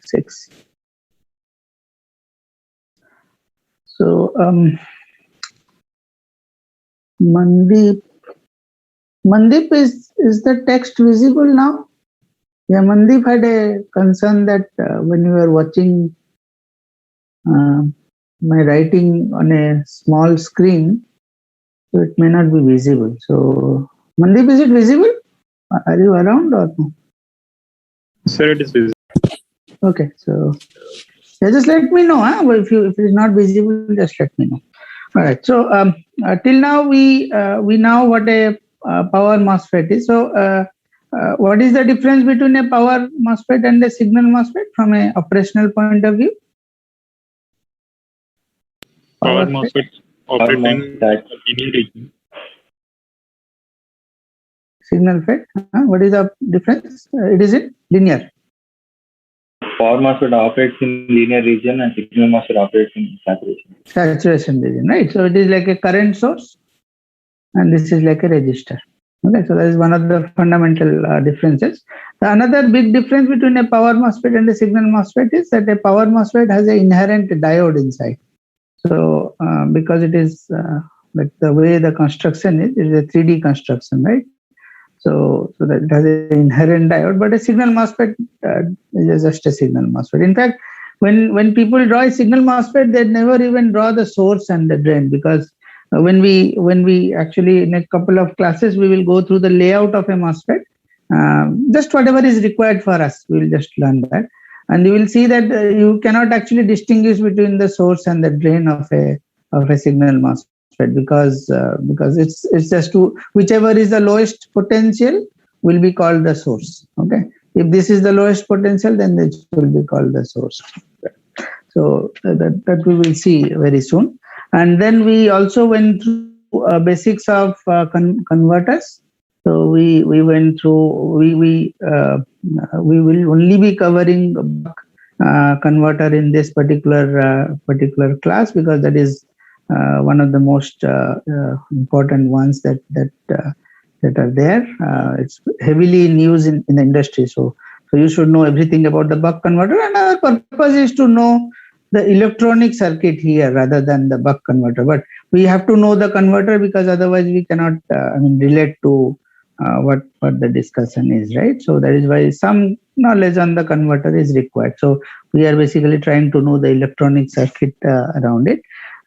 6. So Mandeep, is the text visible now? Yeah, Mandeep had a concern that when you were watching my writing on a small screen, so it may not be visible. So Mandeep, is it visible? Are you around or no? Sir, it is visible. Okay, so yeah, just let me know. If it is not visible, just let me know. All right. So till now we know what a power MOSFET is. So what is the difference between a power MOSFET and a signal MOSFET from a operational point of view? Power MOSFET operating at linear region. Signal FET. What is the difference? It is in linear. Power MOSFET operates in linear region and signal MOSFET operates in saturation. Saturation region, right? So it is like a current source, and this is like a resistor. Okay, so that is one of the fundamental differences. Another big difference between a power MOSFET and a signal MOSFET is that a power MOSFET has an inherent diode inside. So because it is like the way the construction is a 3D construction, right? So that it has an inherent diode, but a signal MOSFET is just a signal MOSFET. In fact, when people draw a signal MOSFET, they never even draw the source and the drain, because when we actually, in a couple of classes, we will go through the layout of a MOSFET. Just whatever is required for us, we will just learn that. And you will see that you cannot actually distinguish between the source and the drain of a signal MOSFET, because it's just whichever is the lowest potential will be called the source. Okay, if this is the lowest potential, then it will be called the source. So that we will see very soon. And then we also went through basics of converters. So we went through, we will only be covering converter in this particular class, because that is one of the most important ones that are there. It's heavily in use in the industry. So you should know everything about the buck converter, and our purpose is to know the electronic circuit here rather than the buck converter. But we have to know the converter, because otherwise we cannot relate to what the discussion is, right? So that is why some knowledge on the converter is required. So we are basically trying to know the electronic circuit around it.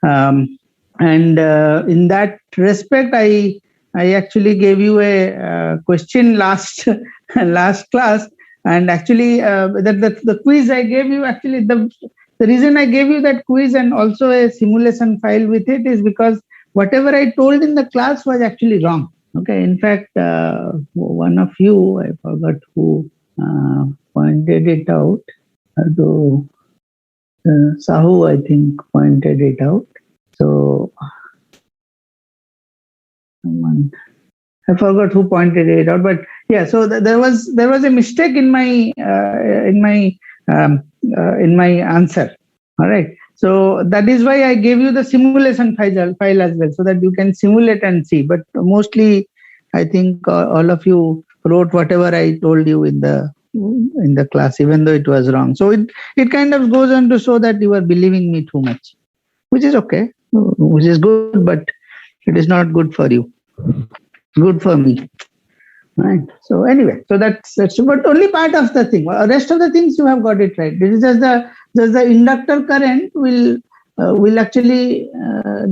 And in that respect, I actually gave you a question last class, and actually the quiz I gave you, actually the reason I gave you that quiz and also a simulation file with it is because whatever I told in the class was actually wrong. Okay, in fact, one of you, I forgot who pointed it out, although Sahu, I think, pointed it out. So I forgot who pointed it out, but yeah. So there was a mistake in my answer. All right. So that is why I gave you the simulation file as well, so that you can simulate and see. But mostly, I think all of you wrote whatever I told you in the class, even though it was wrong. So it kind of goes on to show that you are believing me too much, which is okay, which is good, but it is not good for you. Good for me. Right. So anyway, so that's but only part of the thing. Rest of the things you have got it right. This is just the inductor current will actually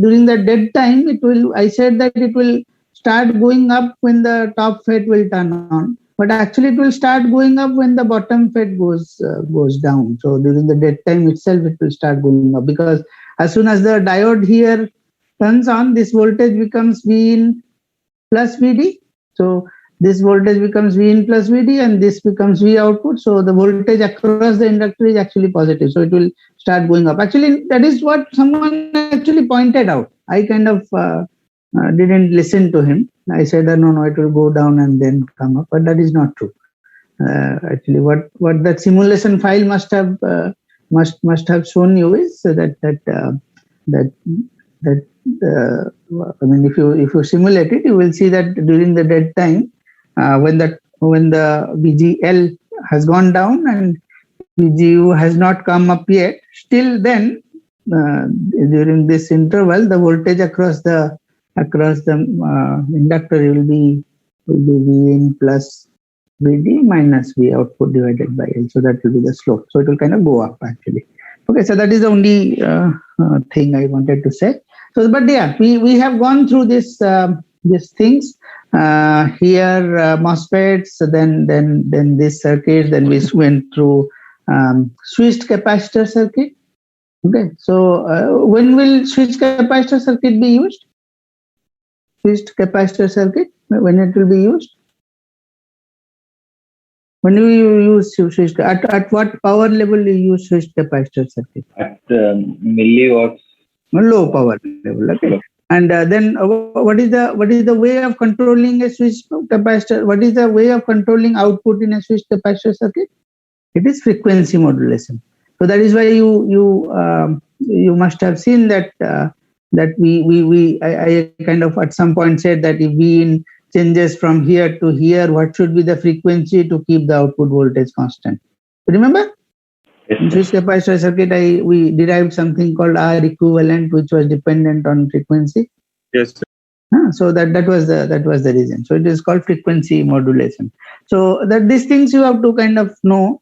during the dead time it will. I said that it will start going up when the top FET will turn on, but actually it will start going up when the bottom FET goes down. So during the dead time itself, it will start going up, because as soon as the diode here turns on, this voltage becomes V in plus VD. So this voltage becomes V in plus VD, and this becomes V output. So the voltage across the inductor is actually positive. So it will start going up. Actually, that is what someone actually pointed out. I kind of didn't listen to him. I said, no, it will go down and then come up. But that is not true. Actually, what that simulation file must have shown you is that I mean, if you simulate it, you will see that during the dead time, when the VGL has gone down and VGU has not come up yet. Still then, during this interval, the voltage across the inductor will be V in plus VD minus V output divided by L. So that will be the slope. So it will kind of go up actually. Okay, so that is the only thing I wanted to say. So, but yeah, we have gone through these things. Here MOSFETs, then this circuit, then we went through switched capacitor circuit. Okay, so when will switched capacitor circuit be used? Switched capacitor circuit, when it will be used? When do you use switched? At what power level you use switched capacitor circuit? At milliwatts. Low power level. Okay. And then what is the way of controlling a switched capacitor? What is the way of controlling output in a switched capacitor circuit? It is frequency modulation. So that is why you must have seen that I kind of at some point said that if V changes from here to here, what should be the frequency to keep the output voltage constant? Remember? In switched capacitor circuit, we derived something called R equivalent, which was dependent on frequency. Yes, sir. So that was the reason. So it is called frequency modulation. So that these things you have to kind of know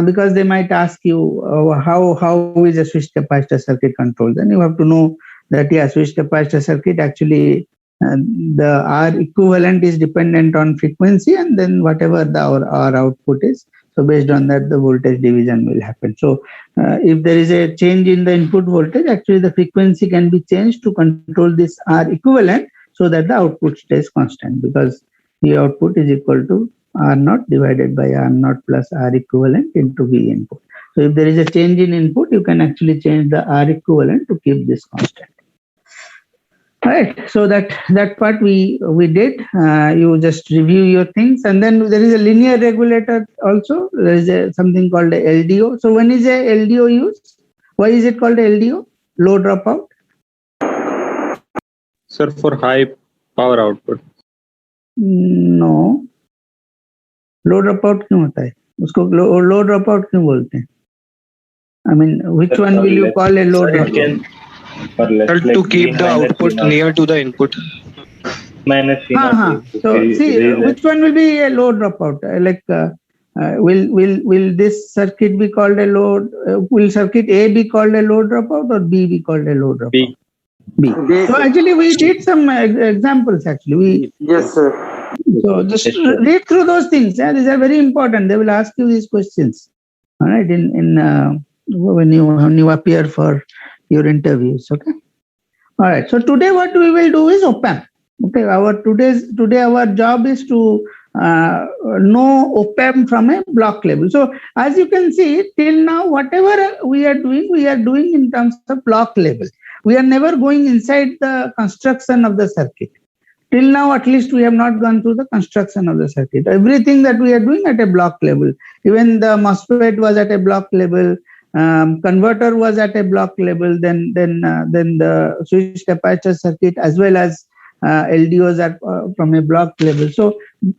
because they might ask you how is a switched capacitor circuit controlled. Then you have to know that switched capacitor circuit actually the R equivalent is dependent on frequency, and then whatever our output is. So based on that, the voltage division will happen. So if there is a change in the input voltage, actually the frequency can be changed to control this R equivalent so that the output stays constant, because the output is equal to R naught divided by R naught plus R equivalent into V input. So if there is a change in input, you can actually change the R equivalent to keep this constant. Right, so that part we did. You just review your things, and then there is a linear regulator also. There is something called a LDO. So when is a LDO used? Why is it called a LDO? Low dropout. Sir, for high power output. No. Low dropout क्यों होता है? उसको low dropout क्यों बोलते हैं? I mean, which one will you call a low dropout? To keep the output near to the input. Minus V naught. So see, which one will be a low dropout? Will this circuit be called a low? Will circuit A be called a low dropout or B be called a low dropout? B. So actually, we did some examples. Actually, Yes, sir. So just read through those things. Yeah, these are very important. They will ask you these questions. All right, when you appear for your interviews. Okay. All right. So today what we will do is op-amp. Okay. Today our job is to know op-amp from a block level. So as you can see, till now whatever we are doing in terms of block level. We are never going inside the construction of the circuit. Till now, at least we have not gone through the construction of the circuit. Everything that we are doing at a block level. Even the MOSFET was at a block level. Converter was at a block level, then the switched capacitor circuit as well as LDOs are from a block level. So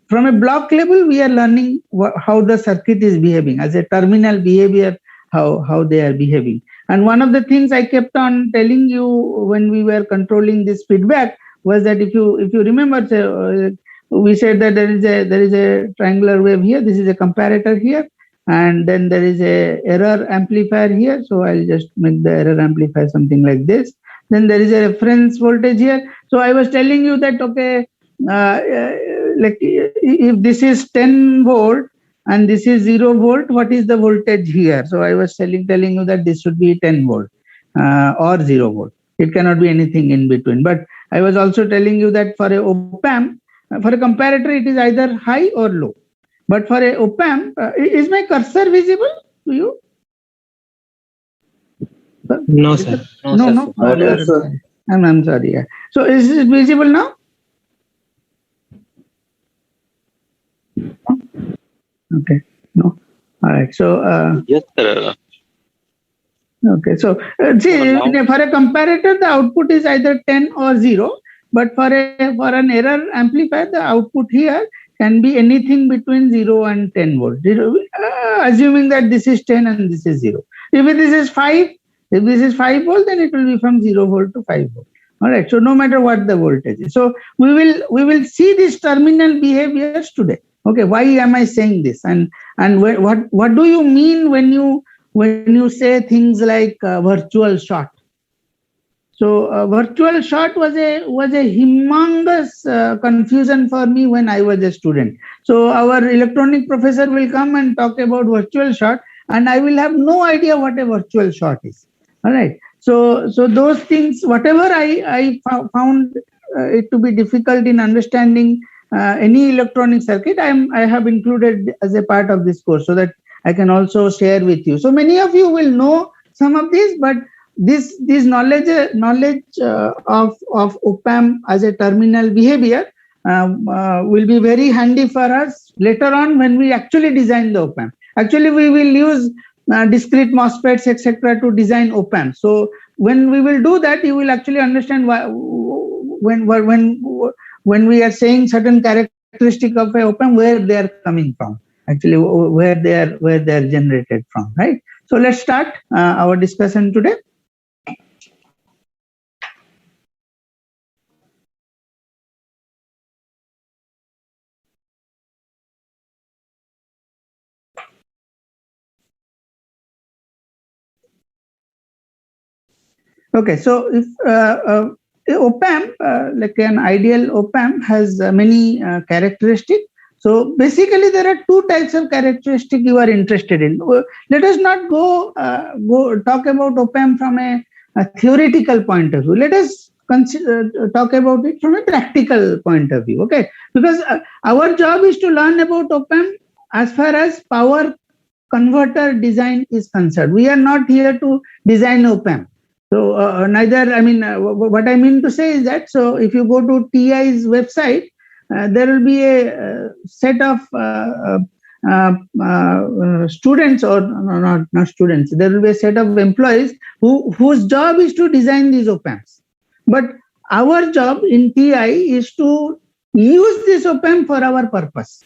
from a block level, we are learning how the circuit is behaving as a terminal behavior, how they are behaving. And one of the things I kept on telling you when we were controlling this feedback was that if you remember, we said that there is a triangular wave here. This is a comparator here. And then there is a error amplifier here. So I'll just make the error amplifier something like this. Then there is a reference voltage here. So I was telling you that, okay, like if this is 10 volt and this is 0 volt, what is the voltage here? So I was telling you that this should be 10 volt or 0 volt. It cannot be anything in between. But I was also telling you that for a op-amp, for a comparator, it is either high or low. But for a op-amp, is my cursor visible to you? No, sir. No. Yes, sir. I'm sorry. Yeah. So is it visible now? Okay. No. All right. So Yes, sir. okay. So see, for a comparator, the output is either 10 or 0. But for an error amplifier, the output here can be anything between 0 and 10 volts, assuming that this is 10 and this is 0. If this is 5, if this is 5 volt, then it will be from 0 volt to 5 volt. All right. So no matter what the voltage is. So we will see these terminal behaviors today. Okay. Why am I saying this? And what do you mean when you say things like virtual short? So virtual short was a humongous confusion for me when I was a student. So our electronic professor will come and talk about virtual short, and I will have no idea what a virtual short is. All right. So those things, whatever I found it to be difficult in understanding any electronic circuit, I have included as a part of this course so that I can also share with you. So many of you will know some of these, but this knowledge of op-amp as a terminal behavior will be very handy for us later on when we actually design the op-amp. Actually, we will use discrete MOSFETs, etc., to design op-amp. So when we will do that, you will actually understand why, when we are saying certain characteristic of a op-amp, where they are coming from, actually where they are generated from, right? So let's start our discussion today. Okay, so if op-amp, like an ideal op-amp, has many characteristics. So basically, there are two types of characteristics you are interested in. Let us not go talk about op-amp from a theoretical point of view. Let us talk about it from a practical point of view. Okay, because our job is to learn about op-amp as far as power converter design is concerned. We are not here to design op-amp. So neither, I mean, what I mean to say is that, so if you go to TI's website, there will be a set of students, or not students, there will be a set of employees whose job is to design these op-amps. But our job in TI is to use this op-amp for our purpose.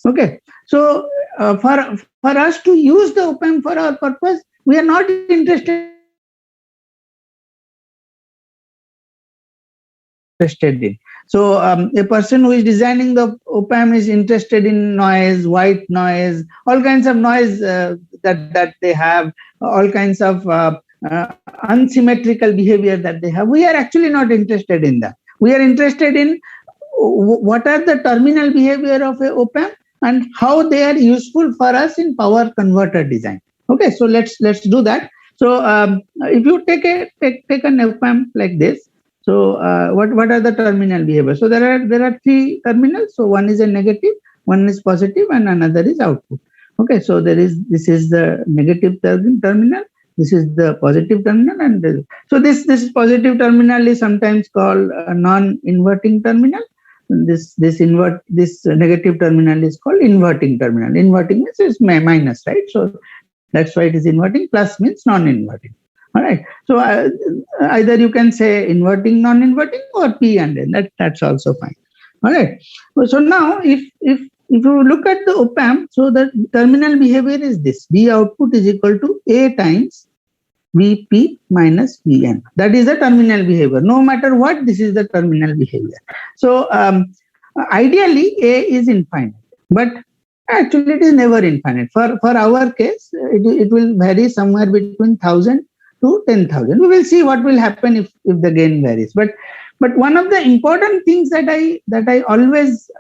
Okay, so for us to use the op-amp for our purpose, we are not interested in. So a person who is designing the op-amp is interested in noise, white noise, all kinds of noise that they have, all kinds of unsymmetrical behavior that they have. We are actually not interested in that. We are interested in what are the terminal behavior of a op-amp and how they are useful for us in power converter design. Okay, so let's do that. So if you take an op-amp like this, so what are the terminal behaviors? So there are three terminals. So one is a negative, one is positive, and another is output. Okay, so this is the negative terminal, this is the positive terminal, and so this positive terminal is sometimes called a non-inverting terminal. This negative terminal is called inverting terminal. Inverting means it's minus, right? So that's why it is inverting. Plus means non-inverting. All right. So either you can say inverting, non-inverting, or P and N. That's also fine. All right. So now, if you look at the op-amp, so the terminal behavior is this: V output is equal to A times Vp minus Vn. That is the terminal behavior. No matter what, this is the terminal behavior. So ideally, A is infinite, but actually it is never infinite. For our case, it will vary somewhere between 1000 to 10,000. We will see what will happen if the gain varies. But one of the important things that I always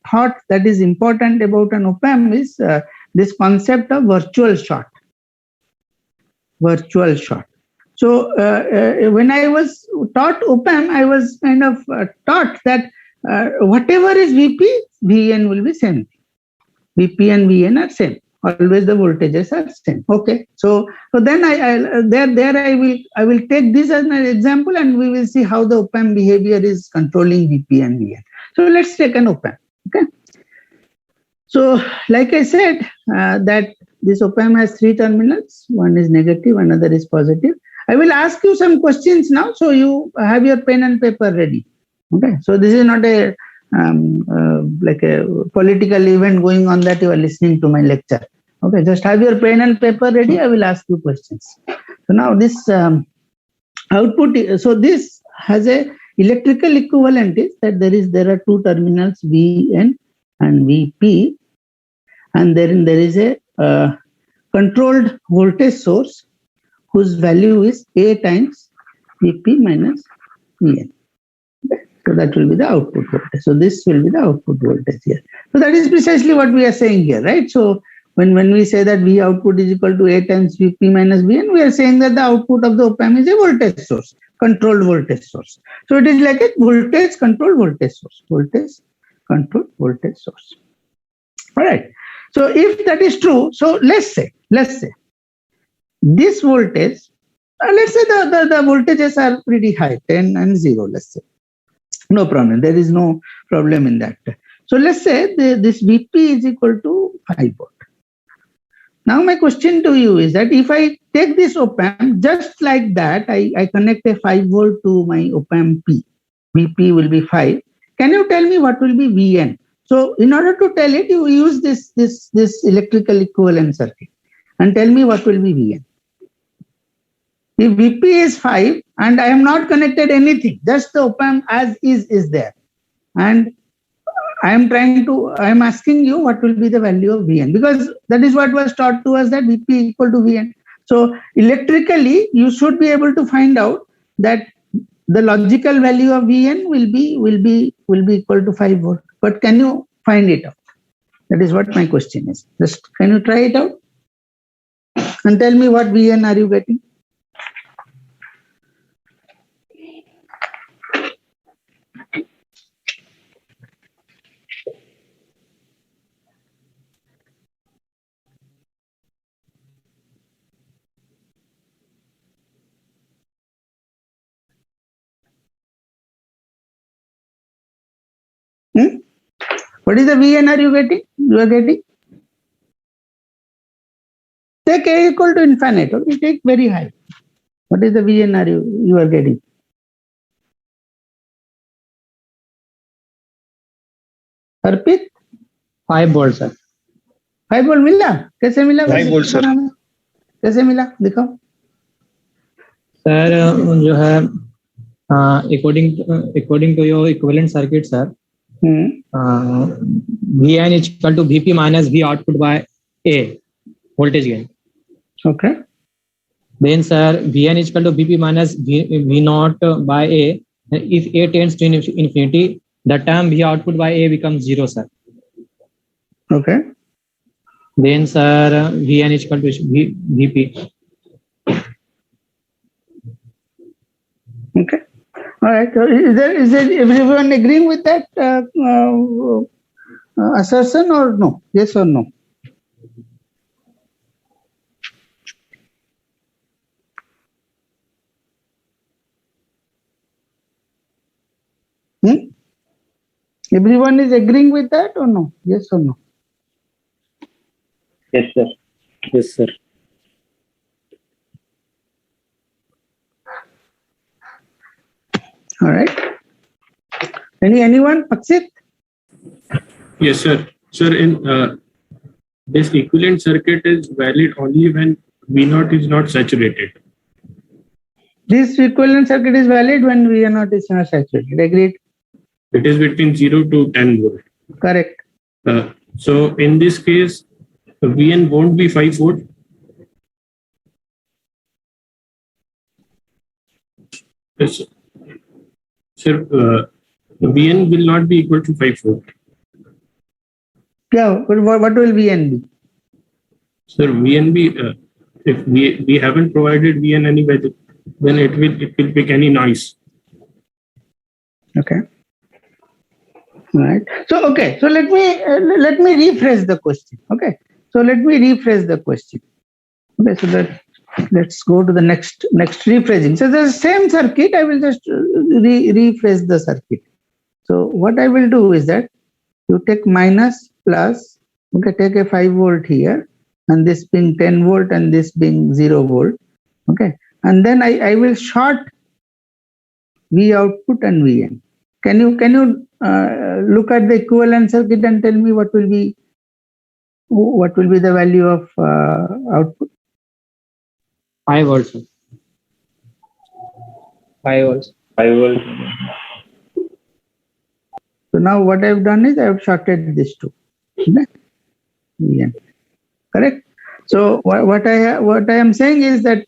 thought that is important about an op-amp is this concept of virtual short. Virtual short. So when I was taught op-amp, I was kind of taught that whatever is Vp, Vn will be same. Vp and Vn are same. Always the voltages are same. Okay, so then I will take this as an example, and we will see how the op-amp behavior is controlling Vp and Vn. So let's take an op-amp. Okay, so like I said, that this op-amp has three terminals. One is negative, another is positive. I will ask you some questions now, so you have your pen and paper ready. Okay, so this is not a like a political event going on that you are listening to my lecture. Okay, just have your pen and paper ready. I will ask you questions. So now this output. So this has a electrical equivalent is that there are two terminals Vn and Vp, and then there is a controlled voltage source whose value is A times Vp minus Vn. Okay. So that will be the output voltage. So this will be the output voltage here. So that is precisely what we are saying here, right? So when we say that V output is equal to A times Vp minus Vn, we are saying that the output of the op-amp is a voltage source, controlled voltage source. So it is like a voltage controlled voltage source, voltage controlled voltage source. All right. So if that is true, so let's say this voltage, let's say the voltages are pretty high, 10 and 0, let's say. No problem. There is no problem in that. So let's say this Vp is equal to 5 volt. Now my question to you is that if I take this op-amp just like that, I connect a 5 volt to my op-amp P. Vp will be 5. Can you tell me what will be Vn? So in order to tell it, you use this electrical equivalent circuit and tell me what will be Vn. If Vp is 5 and I am not connected anything, just the op-amp as is there, and I am asking you what will be the value of Vn, because that is what was taught to us, that Vp equal to Vn. So electrically, you should be able to find out that the logical value of Vn will be equal to 5 volt. But can you find it out? That is what my question is. Just can you try it out and tell me what Vn are you getting? What is the Vn are you getting? You are getting? Take A equal to infinite. Okay, take very high. What is the Vn are you are getting? Arpit? 5 volt sir. 5 volt मिला? कैसे मिला? 5 volt sir. कैसे मिला? दिखाओ. Sir, जो है according to your equivalent circuit, sir, Vn is equal to Vp minus V output by A, voltage gain. Okay. Then, sir, Vn is equal to Vp minus V naught by A. If A tends to infinity, the term V output by A becomes 0, sir. Okay. Then, sir, Vn is equal to Vp. Okay. All right. So is there everyone agreeing with that assertion or no? Yes or no? Everyone is agreeing with that or no? Yes or no? Yes, sir. Yes, sir. All right. Anyone? Paksit? Yes, sir. Sir, in this equivalent circuit is valid only when V0 is not saturated. This equivalent circuit is valid when V0 is not saturated. Agreed? It is between 0 to 10 volt. Correct. So in this case, Vn won't be 5 volt. Yes, sir, Vn will not be equal to 5 volt. Yeah, what will Vn be? Sir, Vn be if we haven't provided Vn any value, then it will pick any noise. Okay. All right. So okay. So let me rephrase the question. Okay. So let me rephrase the question. Okay. So let's go to the next rephrasing. So the same circuit, I will just rephrase the circuit. So what I will do is that you take minus plus. Okay. Take a 5 volt here, and this being 10 volt, and this being 0 volt. Okay. And then I will short V output and Vn. Can you look at the equivalent circuit and tell me what will be the value of output. 5 volts. 5 volts. 5 volts. So now what I have done is I have shorted these two. Okay? Yeah. Correct. So what I am saying is that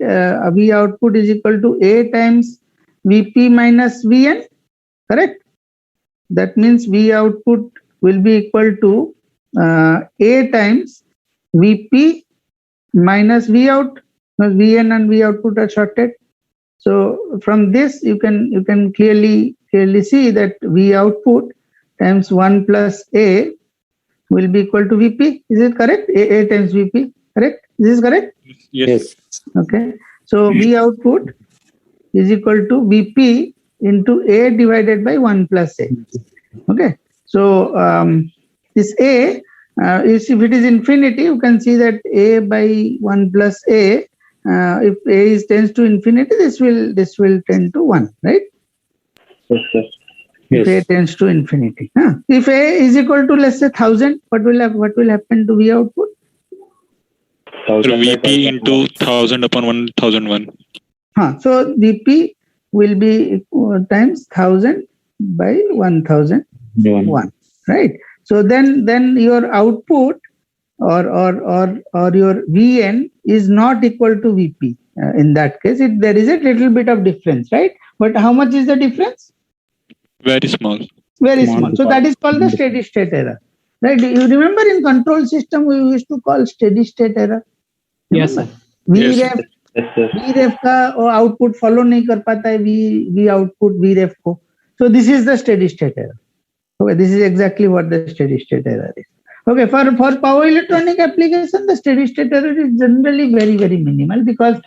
V output is equal to A times Vp minus Vn. Correct. That means V output will be equal to A times Vp minus V out, because Vn and V output are shorted. So from this you can clearly see that V output times 1 plus A will be equal to Vp. Is it correct? A times Vp. Correct? This is correct? Yes. Okay. So V output is equal to Vp into A divided by 1 plus A. Okay. So this A, if it is infinity, you can see that A by 1 plus A, if A tends to infinity, this will tend to 1, right? Yes, sir. If A tends to infinity. If A is equal to, let's say, 1000, what will happen to V output? So Vp into 1000 upon 1001. So Vp will be times 1000 by 1001, right? So then your output or your Vn is not equal to Vp. In that case, there is a little bit of difference, right? But how much is the difference? Very small. Very small. So that is called the steady state error, right? You remember in control system we used to call steady state error. Yes, sir. Vref का output follow नहीं कर पाता है V output Vref को. So this is the steady state error. Okay, this is exactly what the steady state error is. Okay, for power electronic application, the steady state error is generally very, very minimal, because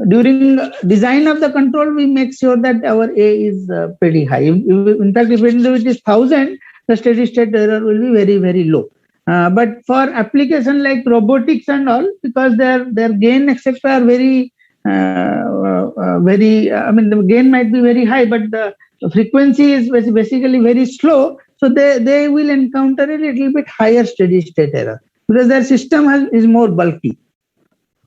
during design of the control, we make sure that our A is pretty high. In fact, if it is 1000, the steady state error will be very, very low. But for application like robotics and all, because their gain etc. are very, the gain might be very high, but the frequency is basically very slow. So they will encounter a little bit higher steady state error, because their system is more bulky.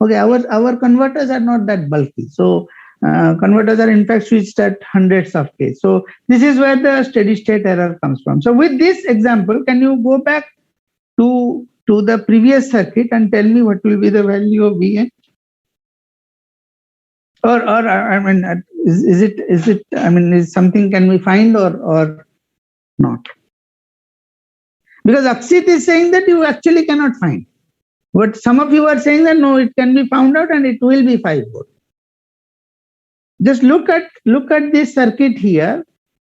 Okay, our converters are not that bulky. So converters are in fact switched at hundreds of K. So this is where the steady state error comes from. So with this example, can you go back to the previous circuit and tell me what will be the value of Vn? Or I mean, is it? I mean, is something can we find or not? Because Akshit is saying that you actually cannot find. But some of you are saying that no, it can be found out and it will be 5 volt. Just look at this circuit here.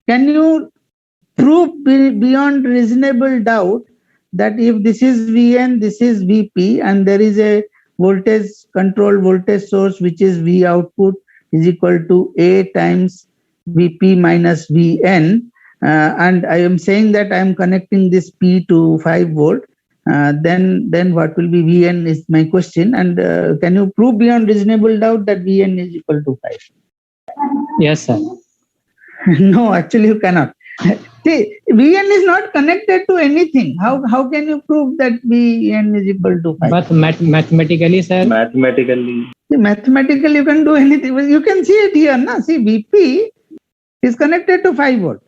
Can you prove beyond reasonable doubt that if this is Vn, this is Vp, and there is a controlled voltage source which is V output is equal to A times Vp minus Vn, and I am saying that I am connecting this P to 5 volt, then what will be Vn is my question, and can you prove beyond reasonable doubt that Vn is equal to 5? Yes, sir. No, actually you cannot. See, Vn is not connected to anything. How can you prove that Vn is equal to 5? But mathematically, sir. Mathematically you can do anything. You can see it here, na? See, Vp is connected to 5 volt.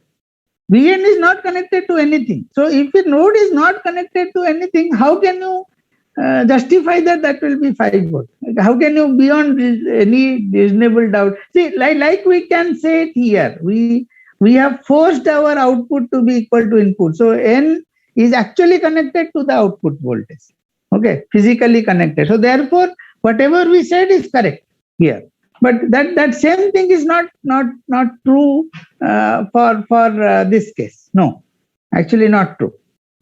Vn is not connected to anything. So if a node is not connected to anything, how can you justify that will be 5 volt? How can you beyond any reasonable doubt? See, like we can say it here. We have forced our output to be equal to input. So N is actually connected to the output voltage. Okay, physically connected. So therefore, whatever we said is correct here. But that same thing is not true for this case. No, actually not true.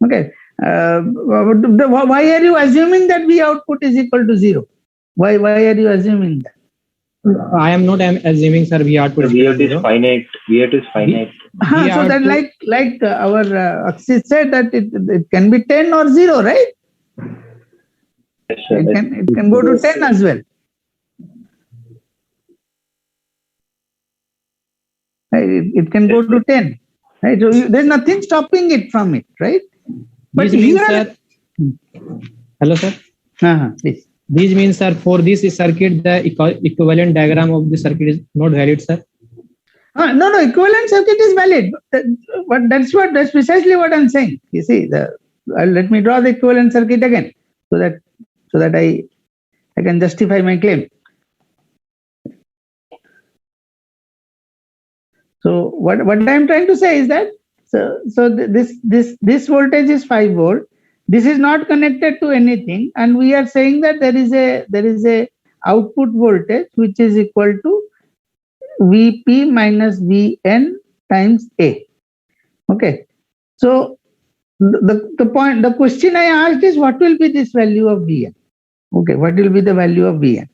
Okay. Why are you assuming that V output is equal to 0? Why are you assuming that? I am not assuming, sir, V output is finite. V out is finite. So that like our Akshit said that it can be 10 or 0, right? Yes, sir. It can go to 10 as well. It can go to 10. right? So there's nothing stopping it from it, right? But This means, here, sir. Hello, sir. Please. This means, sir, for this circuit, the equivalent diagram of the circuit is not valid, sir. No, equivalent circuit is valid, but that's precisely what I'm saying. You see, let me draw the equivalent circuit again, so that I can justify my claim. So what I'm trying to say is that this voltage is 5 volt. This is not connected to anything, and we are saying that there is a output voltage which is equal to Vp minus Vn times A. Okay. So the question I asked is, what will be this value of Vn? Okay, what will be the value of Vn?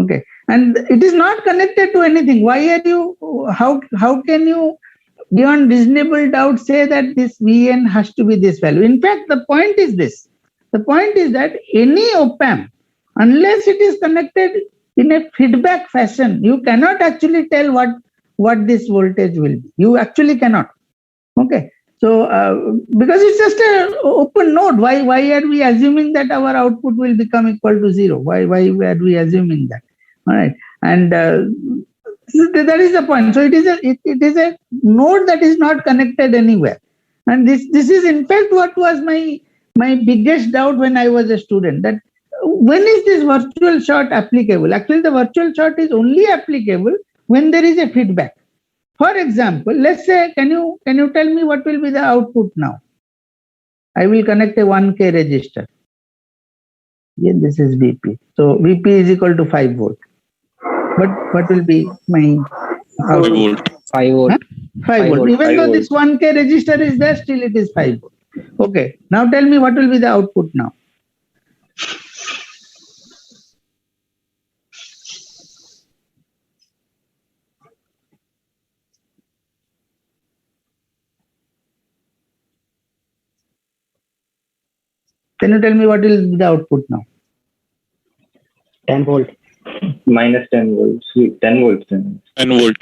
Okay, and it is not connected to anything. Why are you? How can you, beyond reasonable doubt, say that this Vn has to be this value? In fact, the point is this. The point is that any op-amp, unless it is connected in a feedback fashion, you cannot actually tell what this voltage will be. You actually cannot. Okay. So because it's just an open node, why are we assuming that our output will become equal to 0? Why are we assuming that? All right. And that is the point. So it is a node that is not connected anywhere. And this is in fact what was my biggest doubt when I was a student, that when is this virtual short applicable? Actually, the virtual short is only applicable when there is a feedback. For example, let's say, can you tell me what will be the output now? I will connect a 1K resistor. Yeah, this is Vp. So Vp is equal to 5 volt. But what will be my output? 5 volt. 5 volt. Even though this 1K resistor is there, still it is 5 volt. Okay. Now tell me what will be the output now? Can you tell me what will be the output now? 10 volt. Minus 10 volts. 10 volts. 10 volt.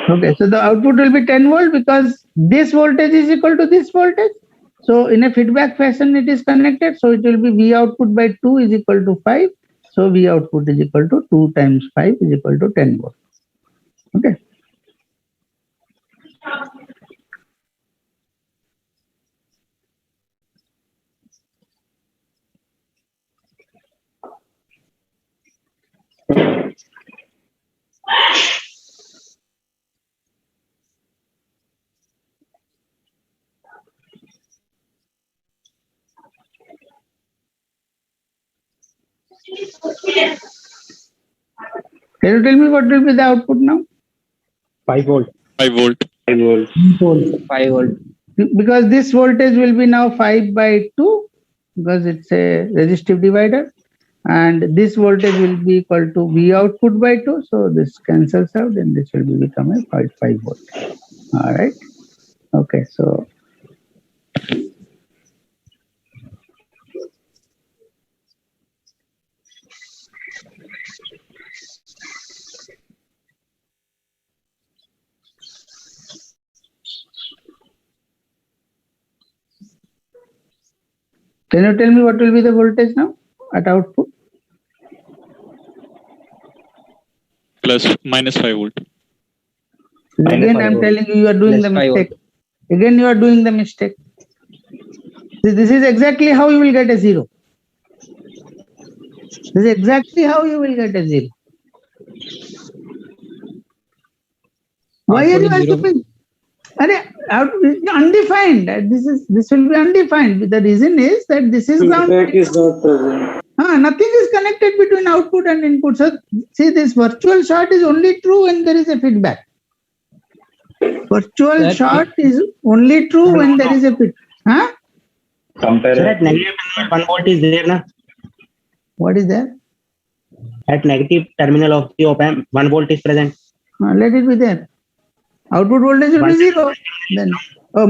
Okay, so the output will be 10 volt because this voltage is equal to this voltage. So in a feedback fashion, it is connected. So it will be V output by 2 is equal to 5. So V output is equal to 2 times 5 is equal to 10 volt. Okay. Can you tell me what will be the output now? 5 volt. 5 volt. 5 volts. 5 volt. Because this voltage will be now 5 by 2 because it's a resistive divider, and this voltage will be equal to V output by 2. So this cancels out and this will become a 5 volt. All right. Okay. So can you tell me what will be the voltage now at output? Minus 5 volt. Again, I'm telling you, you are doing the mistake. Again, you are doing the mistake. This is exactly how you will get a 0. This is exactly how you will get a 0. Why are you assuming? Undefined. This will be undefined. The reason is that this is grounded. Is not present. Nothing is connected between output and input. So see, this virtual short is only true when there is a feedback. Virtual short is only true when there is a feedback. Compare Sir, at negative terminal 1 volt is there, na? What is there? At negative terminal of the op-amp, 1 volt is present. Let it be there. Output voltage will be 0. Then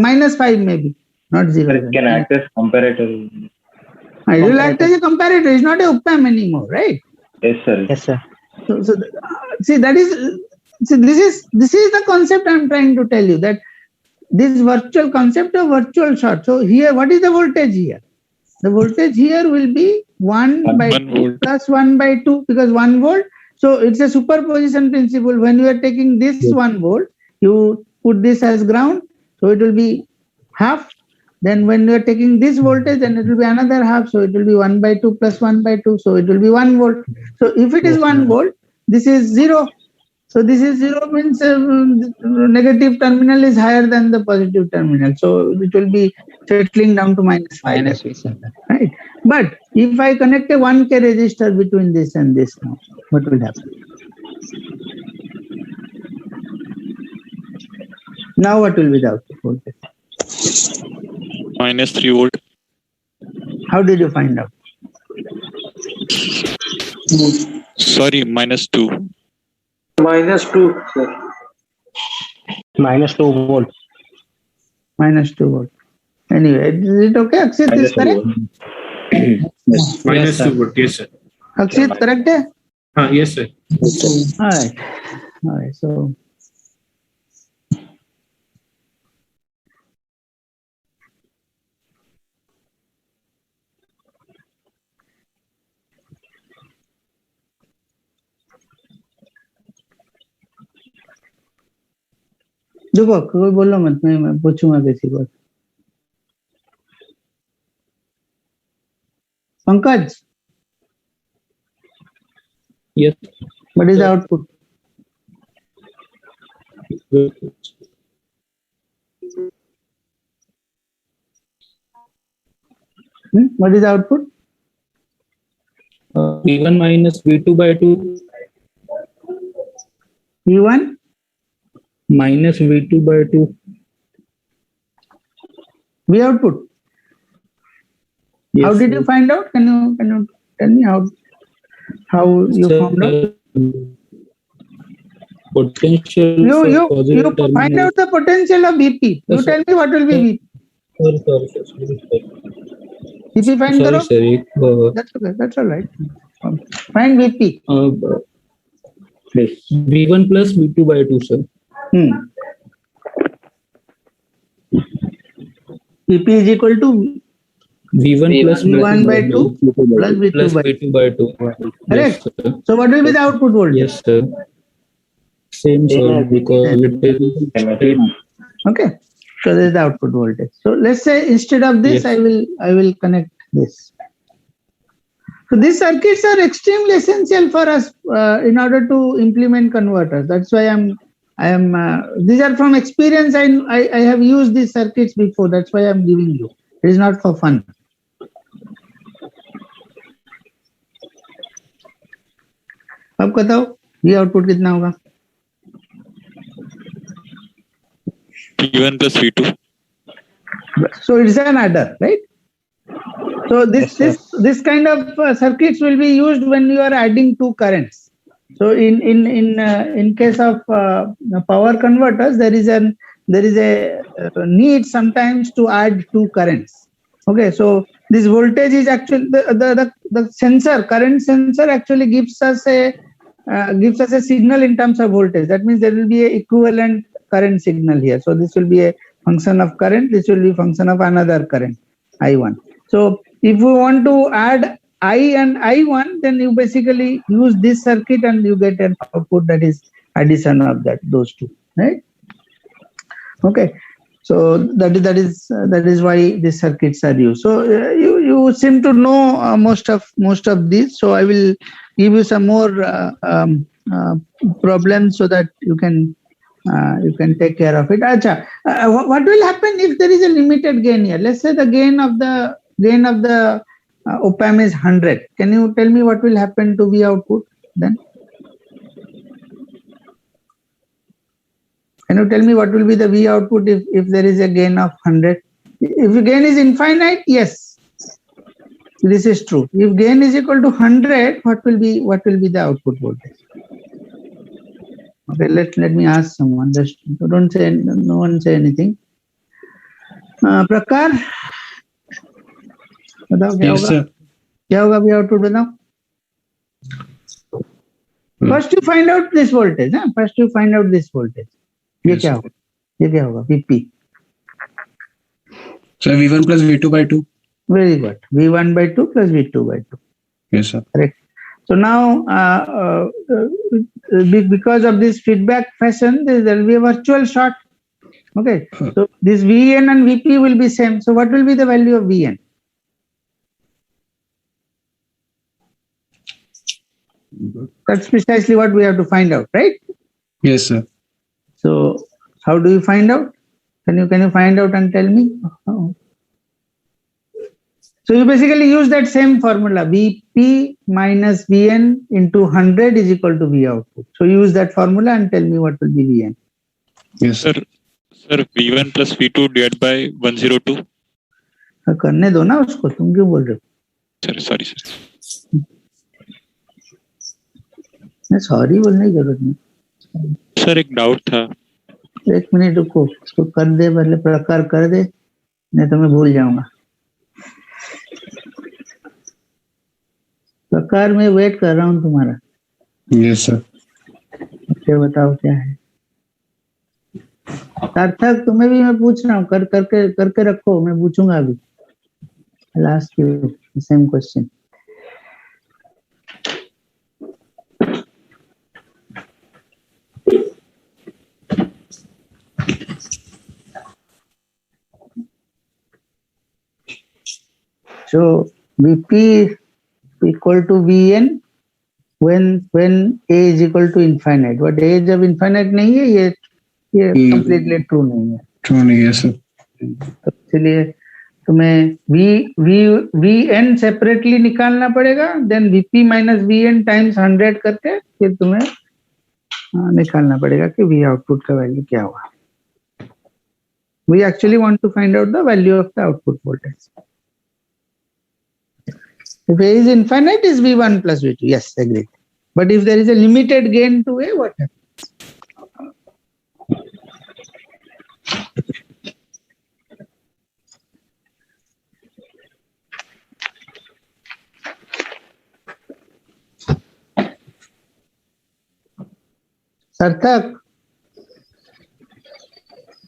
minus 5 maybe, not 0. it can act as comparator. It will act as a comparator. It's not a op-amp anymore, right? Yes, sir. Yes, sir. So see, that is, see, this is the concept I'm trying to tell you, that this virtual concept of virtual short. So here, what is the voltage here? The voltage here will be 1 by 1 volt. plus 1 by 2 because 1 volt. So it's a superposition principle. When you are taking this 1 volt, you put this as ground, so it will be half. Then when you are taking this voltage, then it will be another half. So it will be 1 by 2 plus 1 by 2. So it will be 1 volt. So if it is 1 volt, this is 0. So this is 0 means negative terminal is higher than the positive terminal. So it will be settling down to minus 5. Right. But if I connect a 1K resistor between this and this now, what will happen? Now what will be the output voltage? Minus 3 volt. How did you find out? Sorry, minus 2. Minus 2, sir. Minus 2 volts. Minus 2 volt. Anyway, is it okay? Akshit is correct? Minus 2 volt. Yes, sir. Akshit, correct? Yes, sir. Alright. Alright, so देखो कोई बोलो मत, मैं पूछूंगा किसी को. Pankaj, Yes. what is the output? What is the output? V1 minus V2 by 2 V1 minus V2 by 2. V output. Yes, How did sir. you find out? Can you tell me how you Sir, found out? Potential You for positive find terminal. out the potential of BP. You Yes, sir. tell me what will be BP. Sorry. BP find Sorry, karo. sir. That's okay. That's all right. Find BP. V1 plus V2 by 2, sir. BP is equal to V1 plus V1 by 2 plus V2 plus by 2. V2 by 2. Correct. Yes, sir. So what will be the output voltage? Yes, sir. Same, sir, because it is Okay. So this is the output voltage. So let's say instead of this, Yes. I will connect this. So these circuits are extremely essential for us in order to implement converters. That's why these are from experience. I have used these circuits before. That's why I'm giving you. It is not for fun. अब बताओ ये output कितना होगा? V1 plus V2. So it's an adder, right? So this kind of circuits will be used when you are adding two currents. So in case of power converters, there is a need sometimes to add two currents. Okay, so this voltage is actually the sensor, current sensor actually gives us a signal in terms of voltage. That means there will be a equivalent current signal here. So this will be a function of current. This will be function of another current, I1. So if we want to add I and I1, then you basically use this circuit and you get an output that is addition of those two, right? Okay. So that is why these circuits are used. So you seem to know most of these. So I will give you some more problems so that you can take care of it. Acha, what will happen if there is a limited gain here? Let's say the gain of the op-amp is 100. Can you tell me what will happen to V output then? Can you tell me what will be the V output if there is a gain of 100? If the gain is infinite, yes, this is true. If gain is equal to 100, what will be the output voltage? Okay, let me ask someone. Just don't say, no one say anything. Prakar, बताओ क्या Yes, होगा? sir. क्या होगा V output बताओ? First you find out this voltage. First you find out this voltage. ये Yes, क्या होगा? ये क्या होगा? VP. So V1 plus V2 by 2. Very good. V1 by 2 plus V2 by 2. Yes, sir. Correct. So now, because of this feedback fashion, there will be a virtual short. Okay. So this Vn and Vp will be same. So what will be the value of Vn? That's precisely what we have to find out, right? Yes, sir. So how do you find out? Can you find out and tell me? So you basically use that same formula, Vp minus Vn into 100 is equal to V output. So use that formula and tell me what will be Vn. Yes, sir. Sir, V1 plus V2 divided by 102. करने दो ना उसको, तुम क्यों बोल रहे हो? Sir, sorry, sir. Sorry बोलने की जरूरत नहीं. सर एक डाउट था. एक मिनट रुको, इसको कर दे, पहले प्रकार कर दे, नहीं तो मैं भूल जाऊंगा. प्रकार में वेट कर रहा हूँ तुम्हारा. Yes sir. फिर बताओ क्या है. सार्थक तुम्हें भी मैं पूछ रहा हूँ, करके रखो, मैं पूछूंगा अभी. Last sem question. So Vp equal to Vn when A is equal to infinite. But A जब infinite नहीं है, ये completely true नहीं है. True नहीं है सर. तो इसलिए तुम्हें Vn separately निकालना पड़ेगा, then Vp minus Vn times 100 करके फिर तुम्हें निकालना पड़ेगा कि V output का वैल्यू क्या हुआ. We actually want to find out the value of the output voltage. If A is infinite, is V1 plus V2. Yes, agreed. But if there is a limited gain to A, what happens? सार्थक,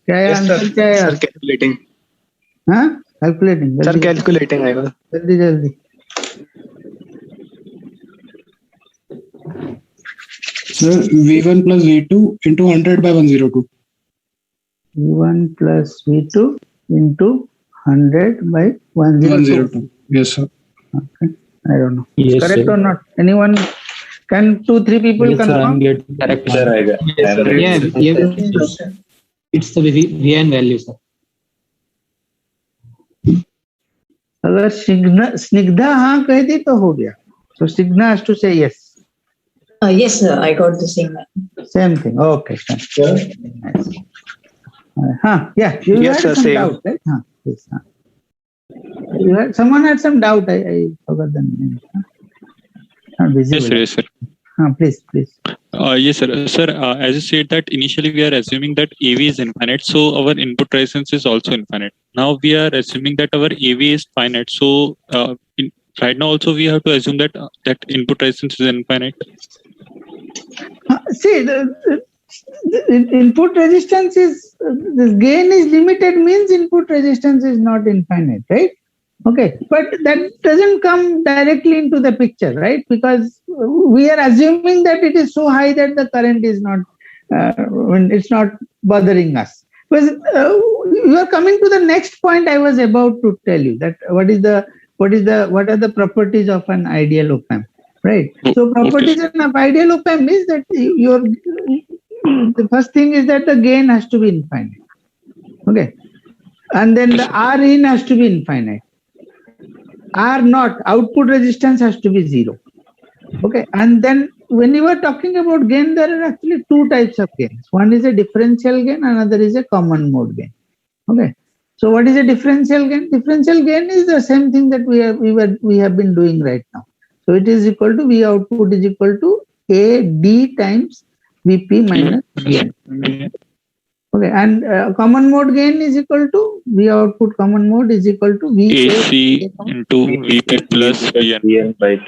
क्या है answer? क्या है? Sir calculating. हाँ, calculating. Sir calculating आएगा. जल्दी जल्दी. Sir, V1 plus V2 into 100 by 102. V1 plus V2 into 100 by 102. Yes, sir. Okay. I don't know. Yes, Correct sir. or not? Anyone? Can 2-3 people Yes, sir, I'm confirm? getting correct. Sir, आएगा. It's the Vn value, sir. अगर स्निग्धा हाँ कह दी तो हो गया. So Snigdha has to say yes. Yes, sir. I got the same. Same thing. Okay. Nice. Yeah. You Yes, had sir, some same. doubt, right? Yes. Someone had some doubt. I forgot the name. Not visible. Yes, sir. Please. Yes, sir. Sir, as you said that initially we are assuming that AV is infinite, so our input resistance is also infinite. Now we are assuming that our AV is finite, so right now also we have to assume that that input resistance is infinite. See, the input resistance is, the gain is limited means input resistance is not infinite, right? Okay, but that doesn't come directly into the picture, right? Because we are assuming that it is so high that the current is not, it's not bothering us. Because you are coming to the next point I was about to tell you, that what are the properties of an ideal op-amp, right? So properties of ideal op-amp is that the first thing is that the gain has to be infinite, okay, and then the Rin has to be infinite. R not, output resistance has to be 0. Okay, and then when you are talking about gain, there are actually two types of gains. One is a differential gain, another is a common mode gain. Okay, so what is a differential gain? Differential gain is the same thing that we have been doing right now. So it is equal to V output is equal to AD times Vp minus Vn. Okay, and common mode gain is equal to V output common mode is equal to AC into Vp plus Vn by 2.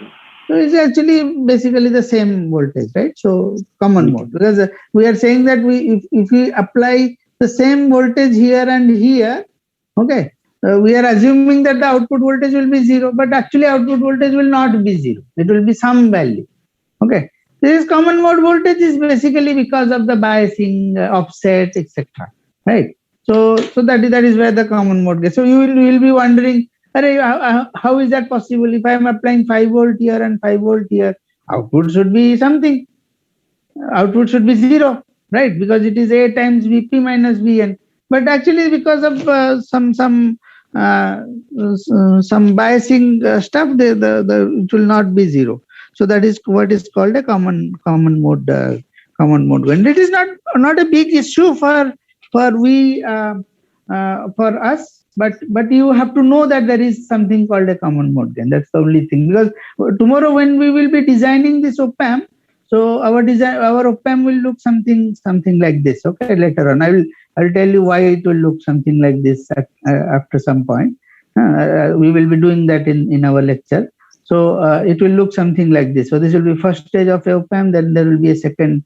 So it's actually basically the same voltage, right? So common mode, because we are saying that if we apply the same voltage here and here, okay, we are assuming that the output voltage will be 0, but actually output voltage will not be 0. It will be some value. Okay. This common mode voltage is basically because of the biasing, offset, etc. Right. So that is where the common mode gets. So you will be wondering, how is that possible? If I am applying 5 volt here and 5 volt here, output should be something. Output should be 0, right? Because it is A times Vp minus Vn. But actually, because of some biasing stuff, it will not be 0. So that is what is called a common mode gain. It is not a big issue for us, but you have to know that there is something called a common mode gain. That's the only thing. Because tomorrow when we will be designing this op-amp, so our op-amp will look something like this. Okay, later on I will tell you why it will look something like this after some point. We will be doing that in our lecture. So it will look something like this. So this will be first stage of a op-amp. Then there will be a second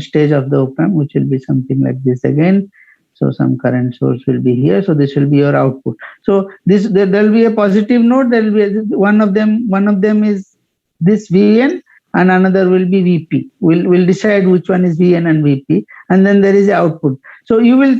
stage of the op-amp, which will be something like this again. So some current source will be here. So this will be your output. So there will be a positive node. There will be one of them is this Vn, and another will be Vp. We'll decide which one is Vn and Vp, and then there is the output. So you will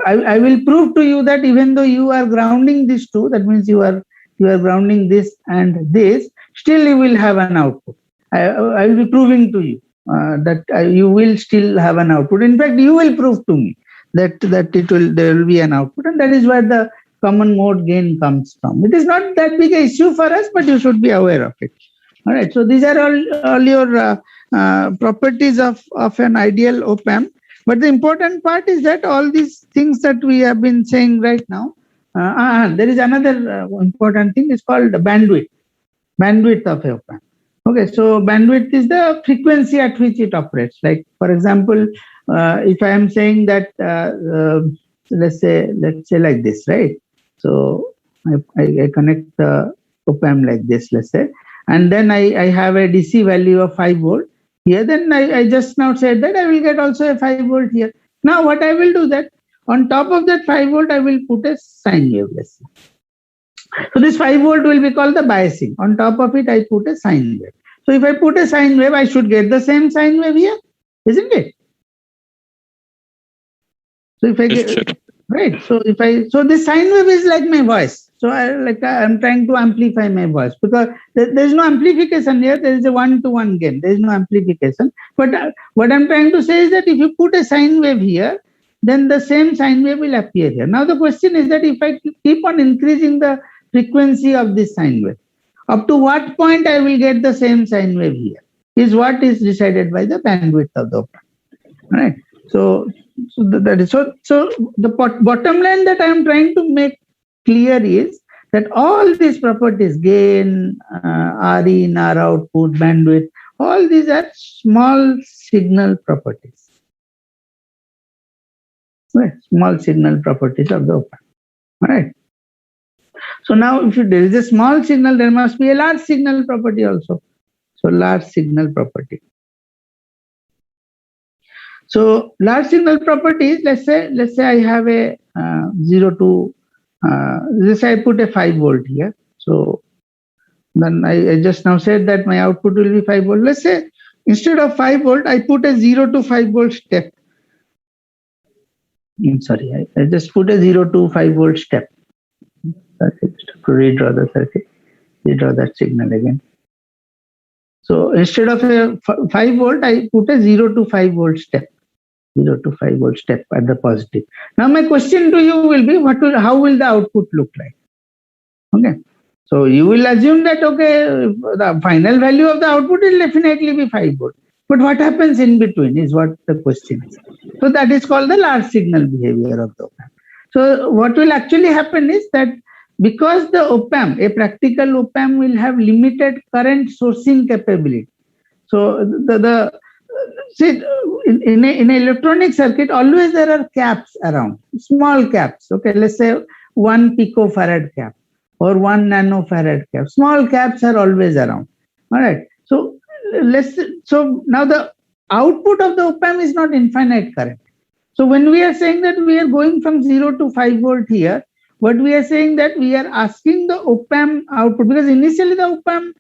I will prove to you that even though you are grounding these two, that means you are grounding this and this, still you will have an output. I will be proving to you that you will still have an output. In fact, you will prove to me that there will be an output, and that is where the common mode gain comes from. It is not that big an issue for us, but you should be aware of it. All right. So these are all your properties of an ideal op-amp. But the important part is that all these things that we have been saying right now, there is another important thing. It's called bandwidth of a op-amp. Okay, so bandwidth is the frequency at which it operates. Like, for example, if I am saying that, let's say like this, right? So I connect the op-amp like this, let's say, and then I have a DC value of 5 volt here. Then I just now said that I will get also a 5 volt here. Now what I will do that, on top of that 5 volt, I will put a sine wave, let's say. So this 5 volt will be called the biasing. On top of it, I put a sine wave. So if I put a sine wave, I should get the same sine wave here, isn't it? So if I get, right. So this sine wave is like my voice. So I'm trying to amplify my voice, because there is no amplification here. There is a 1-to-1 gain. There is no amplification. But what I'm trying to say is that if you put a sine wave here, then the same sine wave will appear here. Now the question is that if I keep on increasing the frequency of this sine wave, up to what point I will get the same sine wave here is what is decided by the bandwidth of the op-amp. Right. So that is so the bottom line that I am trying to make clear is that all these properties, gain, Rin, R output, bandwidth, all these are small signal properties. Right. Small signal properties of the op-amp. Right. So now if there is a small signal, there must be a large signal property also. So large signal property. So large signal properties, let's say I have a 0 to let's say I put a 5 volt here. So then I just now said that my output will be 5 volt. Let's say instead of 5 volt, I put a 0 to 5 volt step. Sorry, I just put a 0 to 5 volt step. To redraw the circuit, redraw that signal again. So instead of a 5 volt, I put a 0 to 5 volt step. 0 to 5 volt step at the positive. Now my question to you will be, how will the output look like? Okay. So you will assume that, okay, the final value of the output will definitely be 5 volt. But what happens in between is what the question is. So that is called the large signal behavior of the op-amp. So what will actually happen is that because the op-amp, a practical op-amp will have limited current sourcing capability. So see, in an electronic circuit, always there are caps around, small caps. Okay, let's say 1 picofarad cap or 1 nanofarad cap. Small caps are always around. All right. So now the output of the op-amp is not infinite current. So when we are saying that we are going from 0 to 5 volt here, what we are saying that we are asking the op-amp output, because initially the op-amp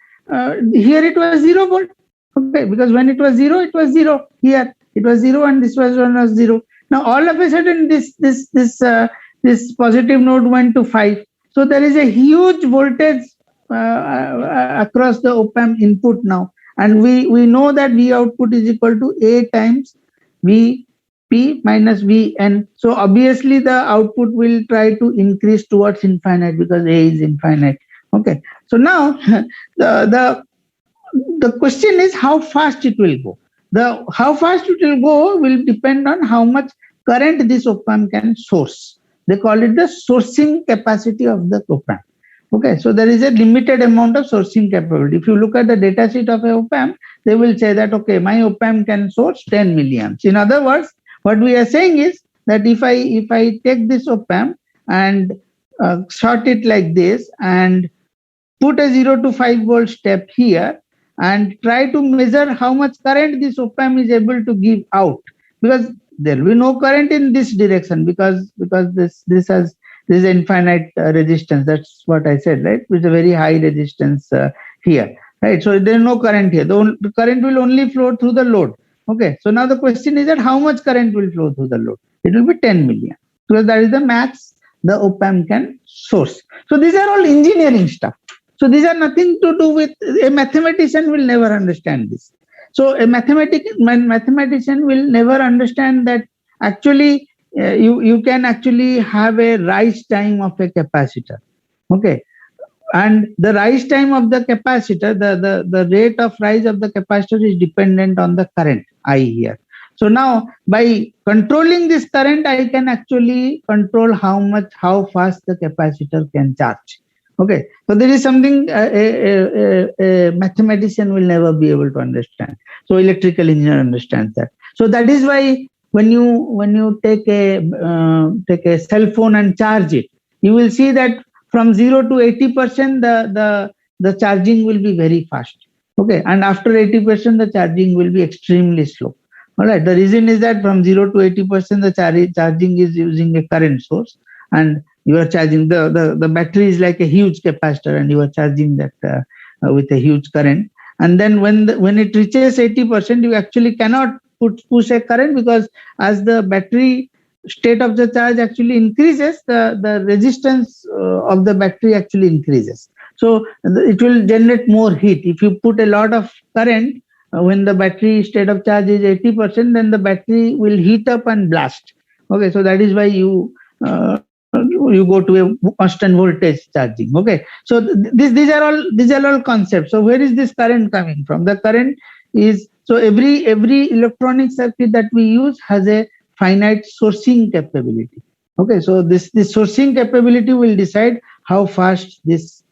here it was 0 volt. Okay, because when it was 0, it was 0. Here it was 0 and this was 0. Now all of a sudden this positive node went to 5. So there is a huge voltage across the op-amp input now, and we know that V output is equal to A times Vp minus Vn. So obviously the output will try to increase towards infinite because A is infinite. Okay, so now the question is how fast it will go. How fast it will go will depend on how much current this op-amp can source. They call it the sourcing capacity of the op-amp. Okay, so there is a limited amount of sourcing capability. If you look at the data sheet of a op-amp, they will say that, okay, my op-amp can source 10 milliamps. In other words, what we are saying is that if I take this op-amp and short it like this and put a 0 to 5 volt step here and try to measure how much current this op-amp is able to give out, because there will be no current in this direction because this has this infinite resistance. That's what I said, right? With a very high resistance here, right? So there is no current here. The current will only flow through the load. Okay, so now the question is that how much current will flow through the load? It will be 10 milliamps, because that is the max the op-amp can source. So these are all engineering stuff. So these are nothing to do with, a mathematician will never understand this. So a mathematician will never understand that actually you can actually have a rise time of a capacitor. Okay, and the rise time of the capacitor, the rate of rise of the capacitor is dependent on the current I here. So now by controlling this current, I can actually control how fast the capacitor can charge. Okay, so there is something a mathematician will never be able to understand. So electrical engineer understands that. So that is why when you take a cell phone and charge it, you will see that from 0 to 80% the charging will be very fast. Okay, and after 80% the charging will be extremely slow. All right, the reason is that from 0 to 80% the charging is using a current source, and you are charging the battery is like a huge capacitor, and you are charging that with a huge current. And then when it reaches 80%, you actually cannot push a current, because as the battery state of the charge actually increases, the resistance of the battery actually increases. So it will generate more heat. If you put a lot of current, when the battery state of charge is 80%, then the battery will heat up and blast. Okay, so that is why you go to a constant voltage charging. Okay, so these are all concepts. So where is this current coming from? The current is, so every electronic circuit that we use has a finite sourcing capability. Okay, so this sourcing capability will decide how fast this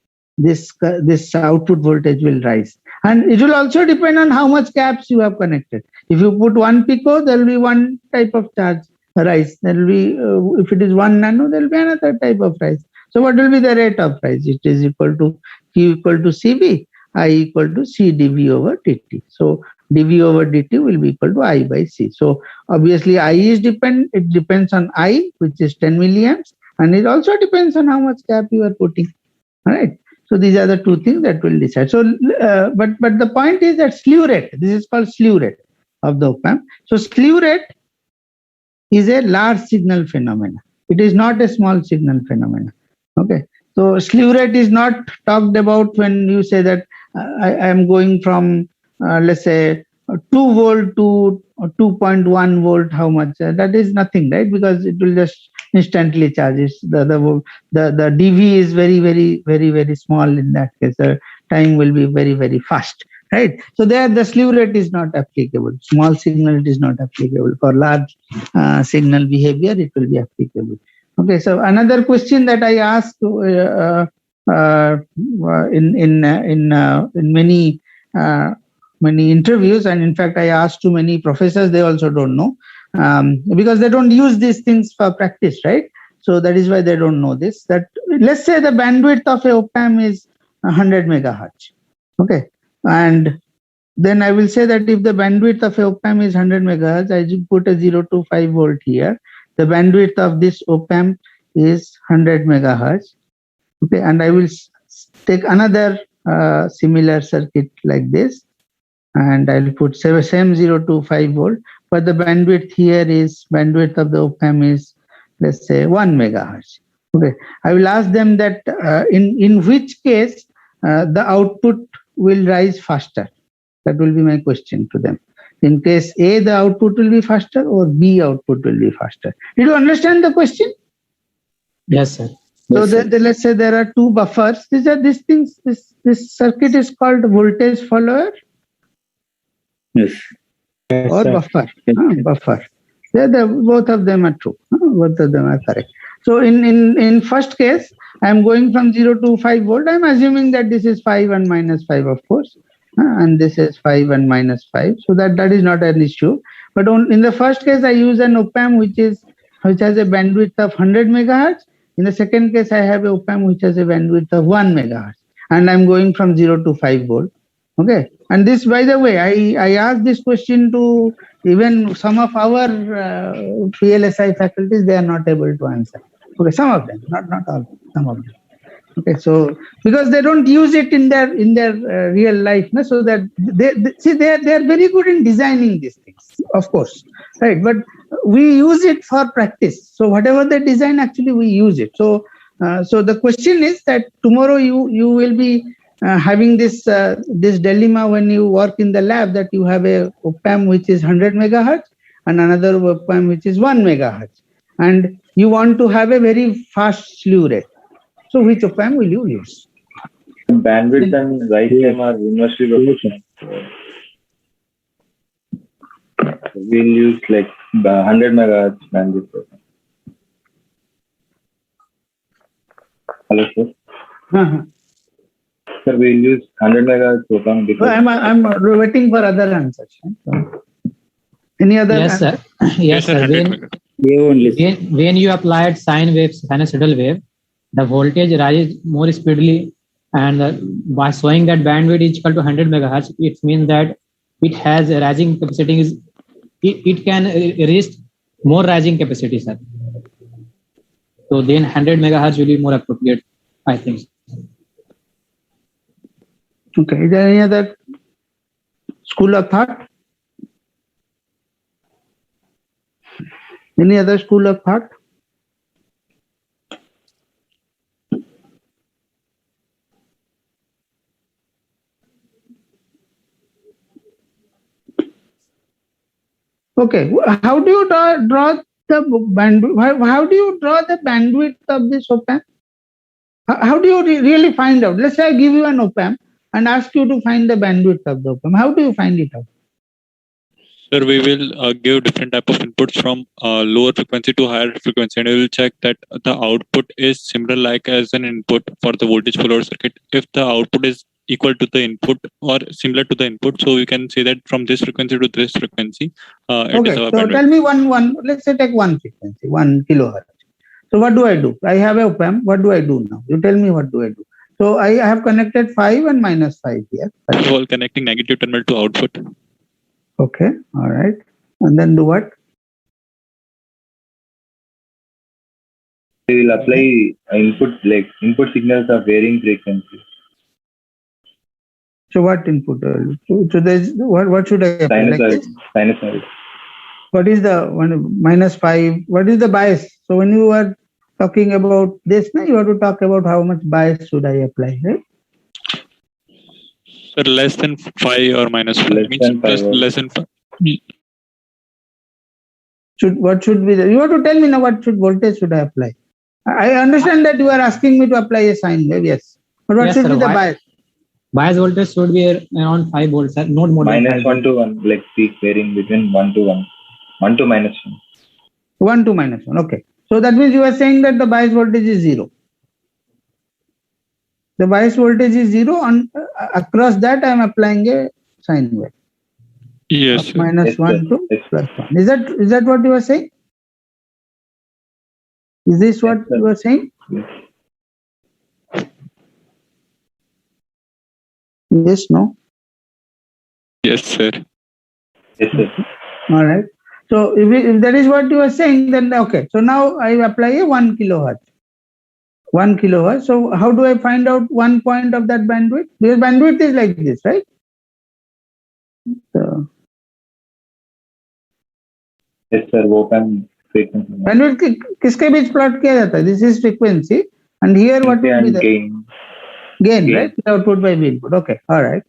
output voltage will rise, and it will also depend on how much caps you have connected. If you put 1 pico, there will be one type of charge rise. There will be if it is 1 nano, there will be another type of rise. So what will be the rate of rise? It is equal to Q equal to CB, I equal to C dV over dt. So dV over dt will be equal to I by C. So obviously I is it depends on I, which is 10 milliamps, and it also depends on how much cap you are putting. All right. So these are the two things that will decide. So but the point is that slew rate, this is called slew rate of the op-amp. So slew rate is a large signal phenomena. It is not a small signal phenomena. Okay. So slew rate is not talked about when you say that I am going from let's say 2 volt to 2.1 volt. How much? That is nothing, right? Because it will just instantly charge. The dV is very, very, very, very small in that case. The time will be very, very fast, right? So there the slew rate is not applicable. Small signal it is not applicable. For large signal behavior it will be applicable. Okay, so another question that I asked in many interviews, and in fact I asked to many professors, they also don't know, because they don't use these things for practice, right? So that is why they don't know this. That let's say the bandwidth of a op-amp is 100 megahertz. Okay, and then I will say that if the bandwidth of a op-amp is 100 megahertz, I should put a 0 to 5 volt here. The bandwidth of this op-amp is 100 megahertz. Okay, and I will take another similar circuit like this, and I'll put same 0 to 5 volt, but the bandwidth here is, bandwidth of the op-amp is, let's say 1 megahertz. Okay, I will ask them that in which case the output will rise faster. That will be my question to them. In case A, the output will be faster, or B, output will be faster. Did you understand the question? Yes, sir. So let's say there are two buffers. These things. This circuit is called voltage follower. Yes. Or buffer. Buffer. Both of them are true. Both of them are correct. So in first case, I am going from 0 to 5 volt. I am assuming that this is 5 and minus 5, of course, and this is 5 and minus 5. So that is not an issue. But in the first case, I use an op-amp which has a bandwidth of 100 megahertz. In the second case, I have a op-amp which has a bandwidth of 1 megahertz, and I'm going from 0 to 5 volt. Okay. And this, by the way, I asked this question to even some of our VLSI faculties. They are not able to answer. Okay, some of them, not all, some of them. Okay, so because they don't use it in their real life, no? So that they are very good in designing these things, of course, right? But we use it for practice. So whatever they design, actually we use it. So the question is that tomorrow you will be having this dilemma when you work in the lab, that you have a op-amp which is 100 megahertz and another op-amp which is 1 megahertz, and you want to have a very fast slew rate. So which op-amp will you use? Bandwidth and rise time are inversely proportional. We'll use like 100 megahertz bandwidth. Hello, sir. Sir, we'll use 100 megahertz op-amp because I'm waiting for other answers. So, any other? Yes, sir. Yes, sir. When you applied sinusoidal wave, the voltage rises more speedily, and by showing that bandwidth is equal to 100 megahertz, it means that it has a rising capacity. It can reach more rising capacity, sir. So then 100 megahertz will be more appropriate, I think. Okay. Is there any other school of thought? Any other school of thought? Okay. How do you draw the bandwidth? How do you draw the bandwidth of this op-amp? How do you really find out? Let's say I give you an op-amp and ask you to find the bandwidth of the op-amp. How do you find it out? Sir, we will give different type of inputs from lower frequency to higher frequency, and we will check that the output is similar like as an input for the voltage follower circuit. If the output is equal to the input or similar to the input, so we can say that from this frequency to this frequency, it is our so bandwidth. Tell me one. Let's say take one frequency, 1 kilohertz. So what do I do? I have a op-amp. What do I do now? You tell me what do I do. So I have connected 5 and minus 5 here. First of all, connecting negative terminal to output. Okay, all right. And then do what? we will apply input signals of varying frequency. So what input? So there's what should I apply? Sinusoid. What is the -5? What is the bias? So when you are talking about this, now you have to talk about how much bias should I apply, right? Sir, less than 5 or -5 less than 5. What should be you have to tell me now what voltage should I apply? I understand that you are asking me to apply a sine wave, yes. But what should be the bias? Bias voltage should be around 5 volts, sir. Not more than -1 to 1, like peak varying between 1 to 1. 1 to -1. 1 to -1, okay. So that means you are saying that the bias voltage is 0. The bias voltage is 0, and across that I am applying a sine wave. Yes. -1 to +1. Is that what you are saying? Is this what you are saying? Yes, no? Yes, sir. Yes, sir. All right. So if that is what you are saying, then okay. So now I apply a 1 kilohertz. 1 kilohertz. So how do I find out one point of that bandwidth? Because bandwidth is like this, right? So yes, sir. Open frequency. bandwidth किसके बीच plot किया जाता है? This is frequency, and here what will be the gain, right? Output by V input. Okay, all right.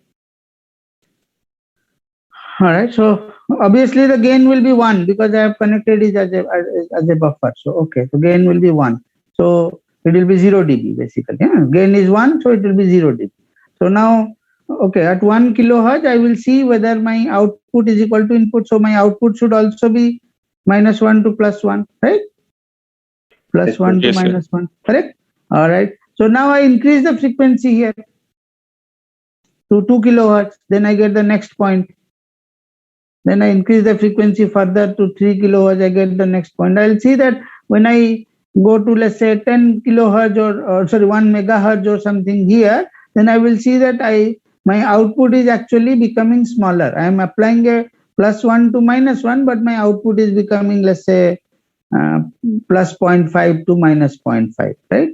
All right. So obviously the gain will be 1 because I have connected it as a buffer. So okay, so gain will be 1. So it will be 0 dB basically. Yeah? Gain is 1, so it will be 0 dB. So now, okay, at 1 kilohertz, I will see whether my output is equal to input. So my output should also be -1 to +1, right? +1 to -1, correct? All right. So now I increase the frequency here to 2 kilohertz. Then I get the next point. Then I increase the frequency further to 3 kilohertz. I get the next point. I'll see that when I go to, let's say, 10 kilohertz or 1 megahertz or something here, then I will see that my output is actually becoming smaller. I am applying a +1 to -1, but my output is becoming, let's say, +0.5 to -0.5, right?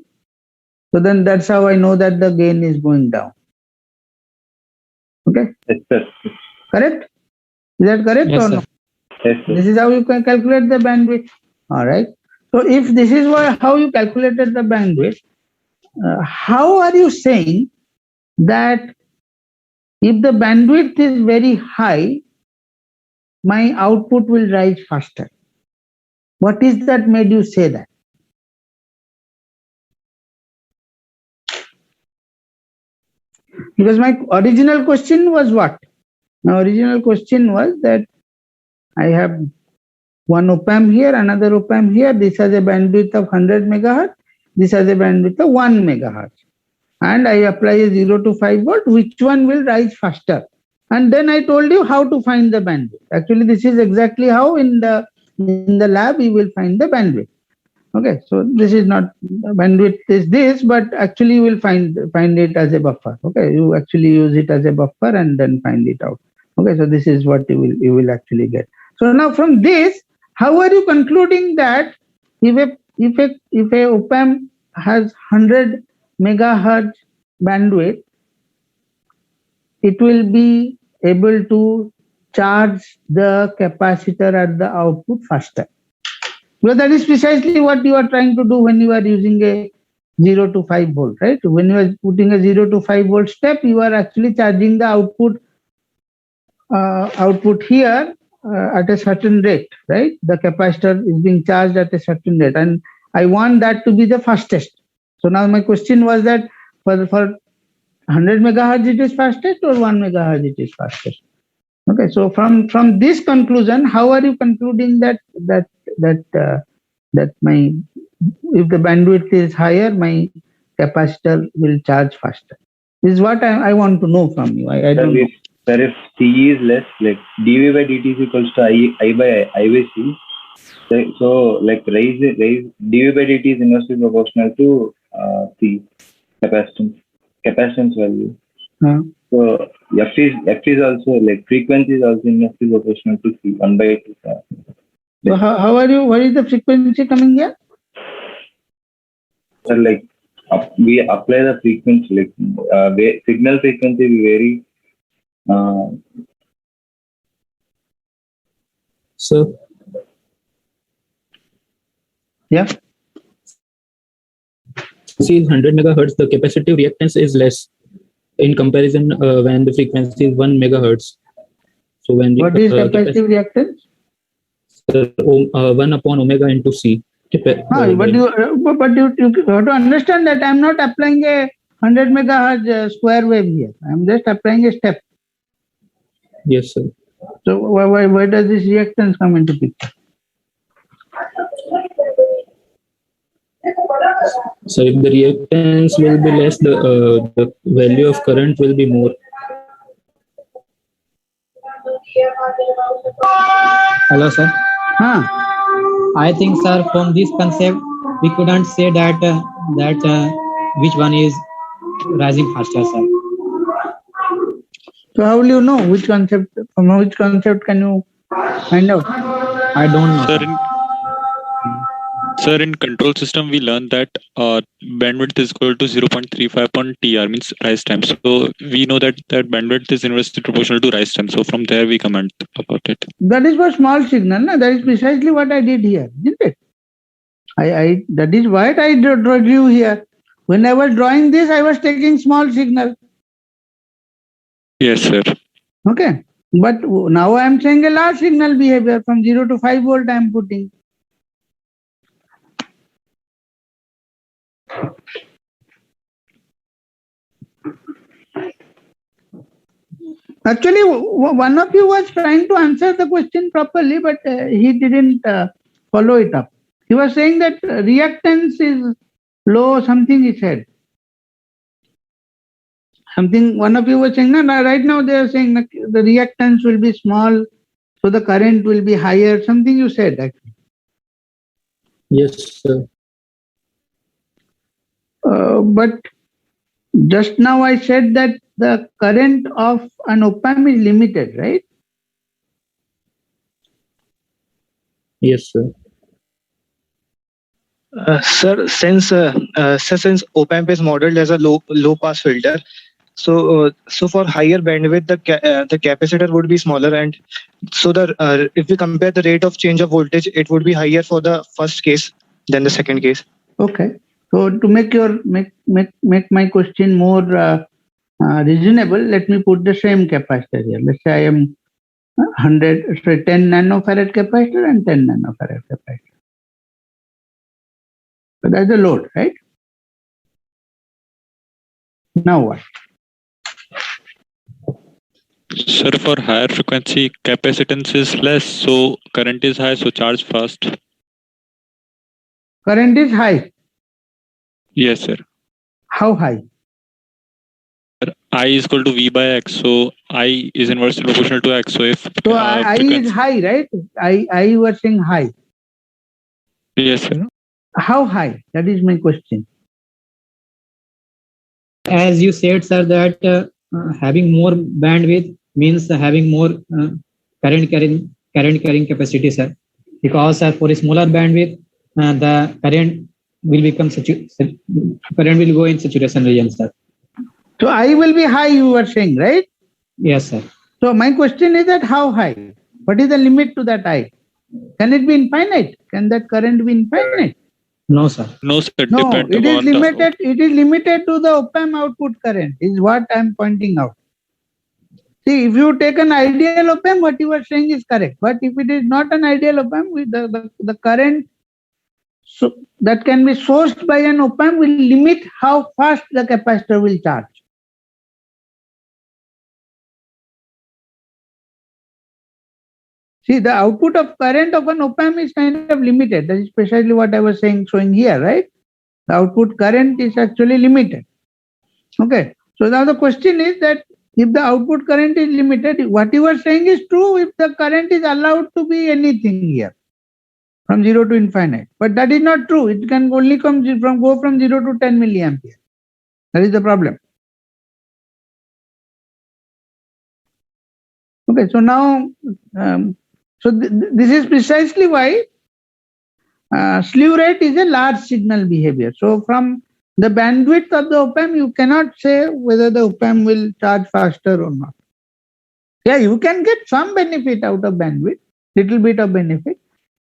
So then that's how I know that the gain is going down. Okay? Yes, sir. Correct? Is that correct or no? Yes, sir. This is how you can calculate the bandwidth. All right. So if this is how you calculated the bandwidth, how are you saying that if the bandwidth is very high, my output will rise faster? What is that made you say that? Because my original question was what? My original question was that I have one op-amp here, another op-amp here. This has a bandwidth of 100 megahertz. This has a bandwidth of 1 megahertz. And I apply a 0 to 5 volt. Which one will rise faster? And then I told you how to find the bandwidth. Actually, this is exactly how in the lab you will find the bandwidth. Okay, so this is not bandwidth is this, but actually you will find it as a buffer. Okay, you actually use it as a buffer and then find it out. Okay, so this is what you will actually get. So now from this, how are you concluding that if a op-amp has 100 megahertz bandwidth, it will be able to charge the capacitor at the output faster? Well, that is precisely what you are trying to do when you are using a 0 to 5 volt, right? When you are putting a 0 to 5 volt step, you are actually charging the output here at a certain rate, right? The capacitor is being charged at a certain rate, and I want that to be the fastest. So now my question was that for 100 megahertz it is fastest or 1 megahertz it is fastest? Okay, so from this conclusion, how are you concluding that my if the bandwidth is higher, my capacitor will charge faster? This is what I want to know from you. I don't know. Sir, if C is less, like dV by dt is equals to I by C. So like raise dV by dt is inversely proportional to C capacitance value. So F is also like frequency is also inversely proportional to C 1 by 2. So how are you? What is the frequency coming here? So like we apply the frequency, like signal frequency will vary. So yeah. C is 100 megahertz. The capacitive reactance is less in comparison when the frequency is 1 megahertz. So when what is capacitive reactance? 1 upon omega into C. But you have to understand that I am not applying a 100 megahertz square wave here. I am just applying a step. Yes, sir. So why does this reactance come into picture? So if the reactance will be less, the value of current will be more. Hello, sir. I think, sir, from this concept, we couldn't say that which one is rising faster, sir. So how will you know which concept? From which concept can you Find out. I don't know. Sir, in control system, we learned that bandwidth is equal to 0.35 TR, means rise time. So we know that bandwidth is inversely proportional to rise time. So from there we comment about it. That is for small signal. No? That is precisely what I did here, isn't it? That is what I drew here. When I was drawing this, I was taking small signal. Yes, sir. Okay. But now I am saying a large signal behavior from 0 to 5 volt I am putting. Actually, one of you was trying to answer the question properly, but he didn't follow it up. He was saying that reactance is low, something he said. Something, one of you was saying, no, right now they are saying the reactance will be small, so the current will be higher. Something you said, actually. Yes, sir. But just now I said that the current of an op-amp is limited, right? Yes, sir. Sir, since op-amp is modeled as a low pass filter, so for higher bandwidth the capacitor would be smaller, and so if we compare the rate of change of voltage, it would be higher for the first case than the second case. Okay. So to make my question more reasonable, let me put the same capacitor here. Let's say I am 10 nanofarad capacitor and 10 nanofarad capacitor. So that's the load, right? Now what? Sir, for higher frequency, capacitance is less, so current is high, so charge fast. Current is high. Yes, sir. How high? I is equal to V by X, so I is inversely proportional to X. So if I is high, right? I was saying high. Yes, sir. How high? That is my question. As you said, sir, that having more bandwidth means having more current carrying capacity, sir. Because for a smaller bandwidth, the current will go in saturation region, sir. So I will be high, you were saying, right? Yes, sir. So my question is that how high? What is the limit to that I? Can it be infinite? Can that current be infinite? No, sir. No, sir. No, it is limited. It is limited to the op-amp output current, is what I am pointing out. See, if you take an ideal op-amp, what you are saying is correct. But if it is not an ideal op-amp, the current that can be sourced by an op-amp will limit how fast the capacitor will charge. See, the output of current of an op-amp is kind of limited. That is precisely what I was showing here, right? The output current is actually limited. Okay. So now the question is that if the output current is limited, what you are saying is true if the current is allowed to be anything here, from 0 to infinite. But that is not true. It can only go from 0 to 10 milliampere. That is the problem. Okay. So now, this is precisely why slew rate is a large signal behavior. So from the bandwidth of the op-amp, you cannot say whether the op-amp will charge faster or not. Yeah, you can get some benefit out of bandwidth, little bit of benefit,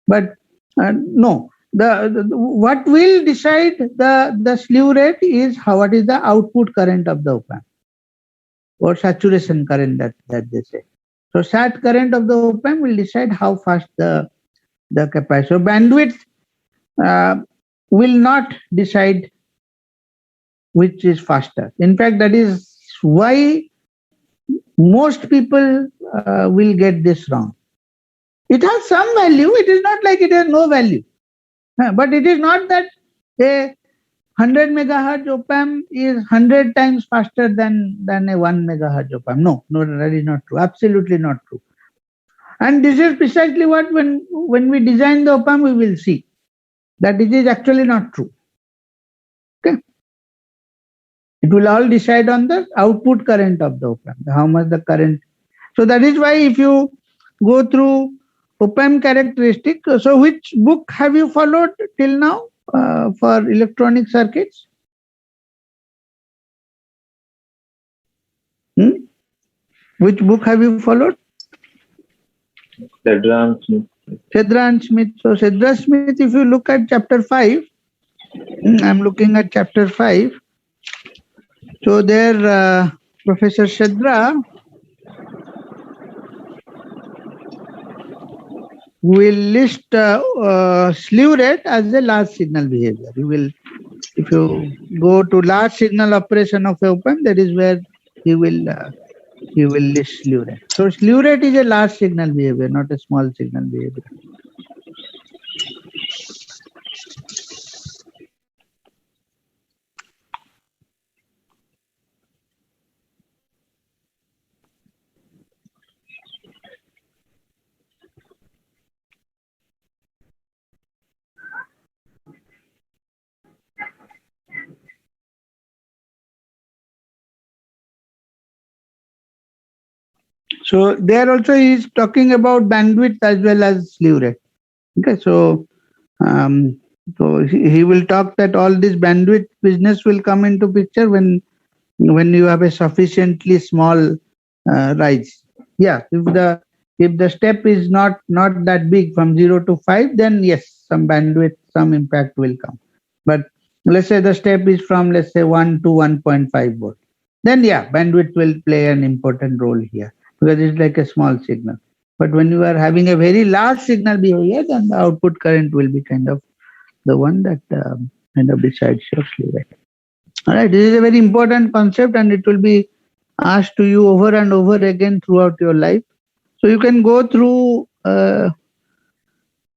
but no. What will decide the slew rate is what is the output current of the op-amp, or saturation current that they say. So sat current of the op-amp will decide how fast the capacitor. So bandwidth will not decide which is faster. In fact, that is why most people will get this wrong. It has some value. It is not like it has no value. But it is not that a 100 megahertz op-amp is 100 times faster than a 1 megahertz op-amp. No, that is not true. Absolutely not true. And this is precisely what when we design the op-amp, we will see that it is actually not true. Okay. It will all decide on the output current of the op-amp, how much the current. So that is why if you go through op-amp characteristic. So which book have you followed till now for electronic circuits? Which book have you followed? Shedra and Smith. Shedra and Smith. So Shedra Smith, if you look at chapter 5, I'm looking at chapter 5. So there, Professor Shedra will list slew rate as a large signal behavior. You will, if you go to large signal operation of op-amp, that is where he will list slew rate. So slew rate is a large signal behavior, not a small signal behavior. So there also he is talking about bandwidth as well as slew rate. Okay, so he will talk that all this bandwidth business will come into picture when you have a sufficiently small rise. Yeah, if the step is not that big from 0 to 5, then yes, some bandwidth, some impact will come. But let's say the step is from, let's say, 1 to 1.5 volt, then yeah, bandwidth will play an important role here, because it's like a small signal. But when you are having a very large signal behavior, then the output current will be kind of the one that kind of decides your slew rate. All right, this is a very important concept, and it will be asked to you over and over again throughout your life. So you can go through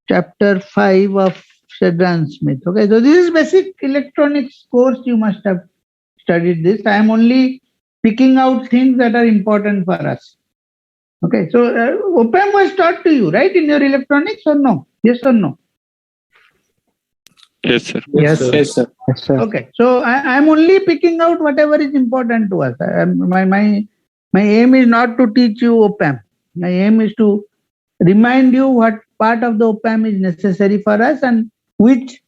chapter 5 of Shedra and Smith. Okay, so this is basic electronics course. You must have studied this. I am only picking out things that are important for us. Okay, so op-amp was taught to you, right, in your electronics, or no? Yes or no? Yes, sir. Yes, sir. Yes, sir. Yes, sir. Okay, so I am only picking out whatever is important to us. My aim is not to teach you op-amp. My aim is to remind you what part of the op-amp is necessary for us and which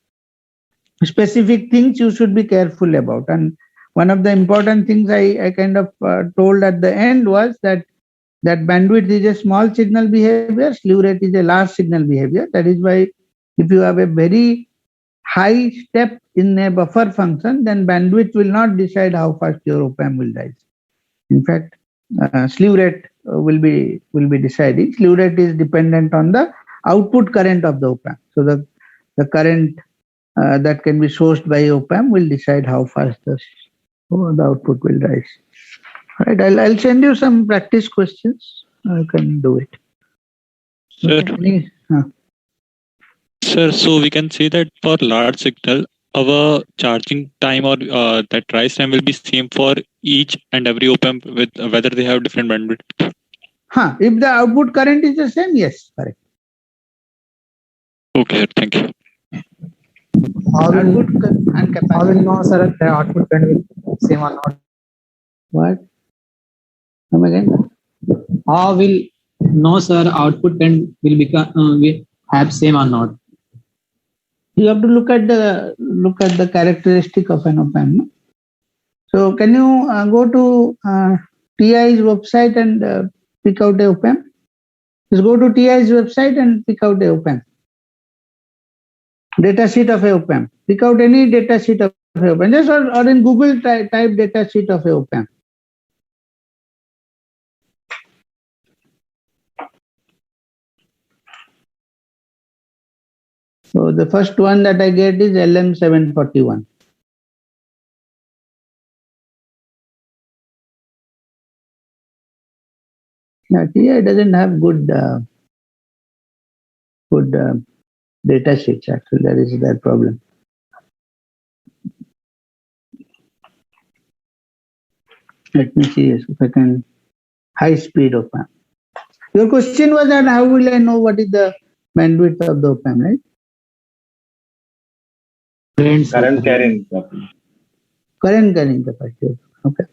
specific things you should be careful about. And one of the important things I kind of told at the end was that bandwidth is a small signal behavior, slew rate is a large signal behavior. That is why if you have a very high step in a buffer function, then bandwidth will not decide how fast your op-amp will rise. In fact, slew rate will be deciding. Slew rate is dependent on the output current of the op-amp. So the current that can be sourced by op-amp will decide how fast the output will rise. All right, I'll send you some practice questions. You can do it. Sir. Sir, so we can say that for large signal, our charging time or that rise time will be same for each and every op-amp with whether they have different bandwidth. If the output current is the same, yes, correct. Okay, thank you. How will know, sir, the output current will be same or not? What? Come again? How will know, sir, output current will become will have same or not? You have to look at the characteristic of an op-amp. No? So can you go to TI's website and pick out a op-amp? Just go to TI's website and pick out a op-amp. Data sheet of a op-amp. Pick out any data sheet of a op-amp. Just or in Google type data sheet of a op-amp. So the first one that I get is LM741. Now TI doesn't have good data sheets. Actually, that is their problem. Let me see if I can high speed op-amp. Your question was that how will I know what is the bandwidth of the op-amp, right? Current carrying capacity. Current carrying capacity. Okay.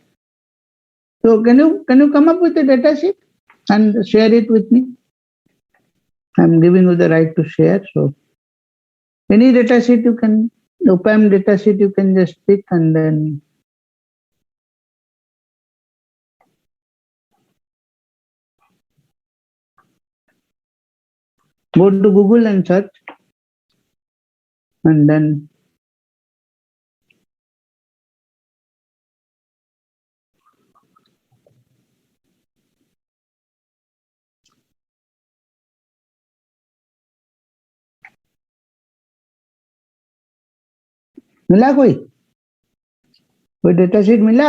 So can you come up with a data sheet and share it with me? I'm giving you the right to share. So any data sheet you can, op-amp data sheet you can just pick and then go to Google and search, and then मिला कोई data sheet मिला?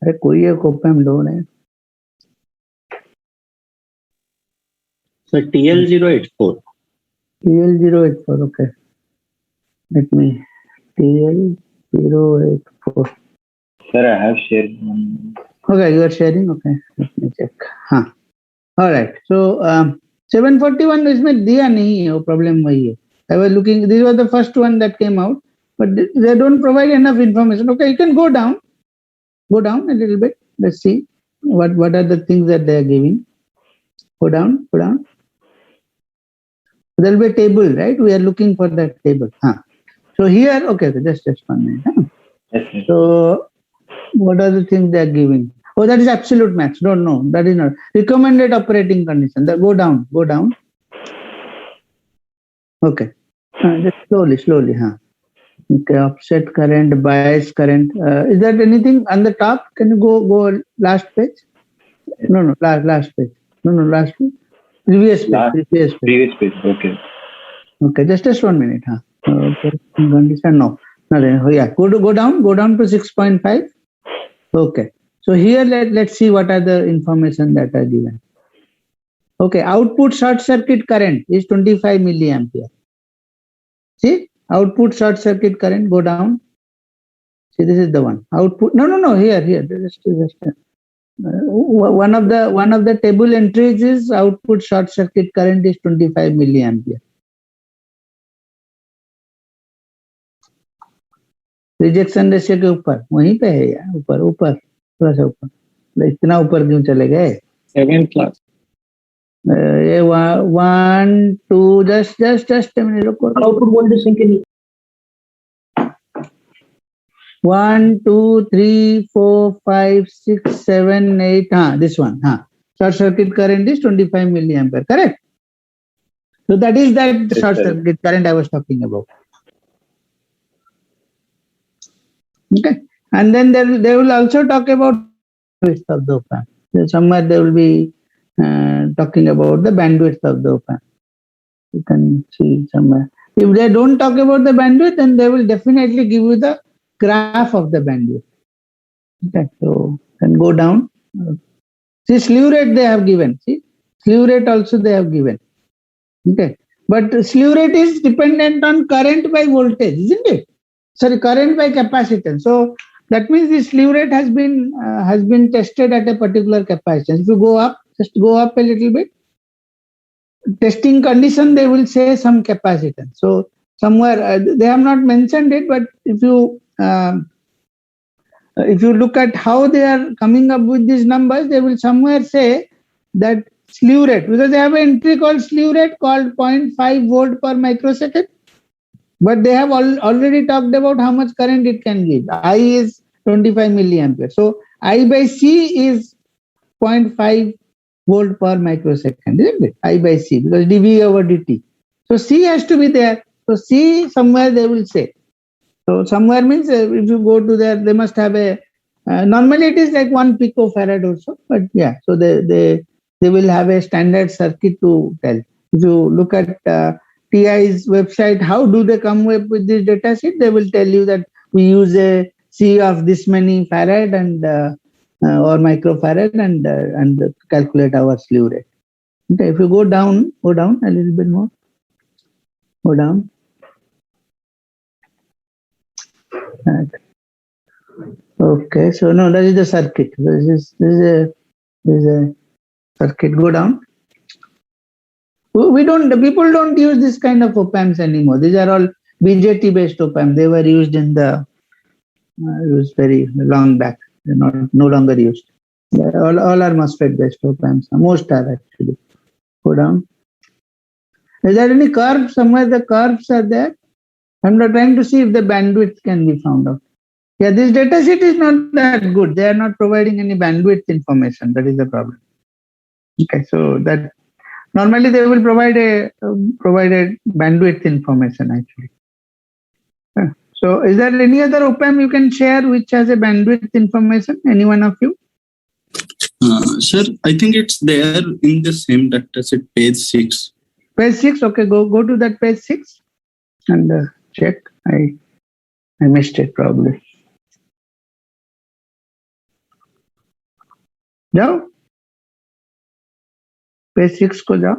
अरे कोई एक op-amp load है So TL084. TL084, okay. Let me TL084. Sir, I have shared. Okay, you are sharing. Okay, let me check. हाँ, all right. So 741 इसमें दिया नहीं है, वो problem वही है. I was looking. This was the first one that came out, but they don't provide enough information. Okay, you can go down a little bit. Let's see what are the things that they are giving. Go down. There will be a table, right? We are looking for that table. So here, okay, just 1 minute. Yes, So what are the things they are giving? Oh, that is absolute max. Don't know. That is not recommended operating condition. Go down. Okay. Just slowly. Okay, offset current, bias current. Is there anything on the top? Can you go last page? No, last page. No, last page. Previous page. Okay, just 1 minute. Okay. Condition, no. Oh, yeah. Go down to 6.5. Okay. So here let's see what are the information that are given. Okay, output short circuit current is 25 milliampere. See, output short circuit current, go down. See, this is the one. Output. No. Here. Just one of the table entries is output short circuit current is 25 milliampere. Rejection ratio के ऊपर वहीं पे है यार, ऊपर थोड़ा सा ऊपर, इतना ऊपर क्यों चले गए? 7th class. ये 1 2 जस्ट मिनट रुको. आउटपुट वोल्टेज सिंक नहीं. 1 2 3 4 5 6 7 8. This one. Short circuit current is 25 milliampere. Correct. So that is that short circuit current I was talking about. Okay, and then they will also talk about bandwidth of the op-amp. Somewhere they will be talking about the bandwidth of the op-amp. You can see somewhere. If they don't talk about the bandwidth, then they will definitely give you the graph of the bandwidth. Okay, so then go down. See, slew rate they have given. See, slew rate also they have given. Okay, but slew rate is dependent on current by voltage, isn't it? Sorry, current by capacitance. So that means the slew rate has been tested at a particular capacitance. If you go up, just go up a little bit. Testing condition, they will say some capacitance. So somewhere they have not mentioned it, but if you look at how they are coming up with these numbers, they will somewhere say that slew rate, because they have an entry called slew rate called 0.5 volt per microsecond. But they have already talked about how much current it can give. I is 25 milliampere. So I by C is 0.5 volt per microsecond, isn't it? I by C, because dV over dt. So C has to be there. So C somewhere they will say. So somewhere means if you go to there, they must have a. Normally it is like 1 picofarad also, but yeah. So they will have a standard circuit to tell. If you look at TI's website, how do they come up with this data sheet? They will tell you that we use a C of this many farad and or microfarad and calculate our slew rate. Okay, if you go down a little bit more. Go down. Right. Okay, so no, that is the circuit. This is a circuit. Go down. The people don't use this kind of op-amps anymore. These are all BJT based op-amps. They were used in the used very long back. They're no longer used. All are MOSFET based op amps. Most are actually. Go down. Is there any curve somewhere? The curves are there. I'm not trying to see if the bandwidth can be found out. Yeah, this data sheet is not that good. They are not providing any bandwidth information. That is the problem. Okay, so that normally they will provide a bandwidth information actually. So is there any other op-amp you can share which has a bandwidth information? Any one of you? Sir, I think it's there in the same dataset, page 6. Page 6, okay, go to that page 6 and check. I missed it probably. जाओ page 6 को जाओ.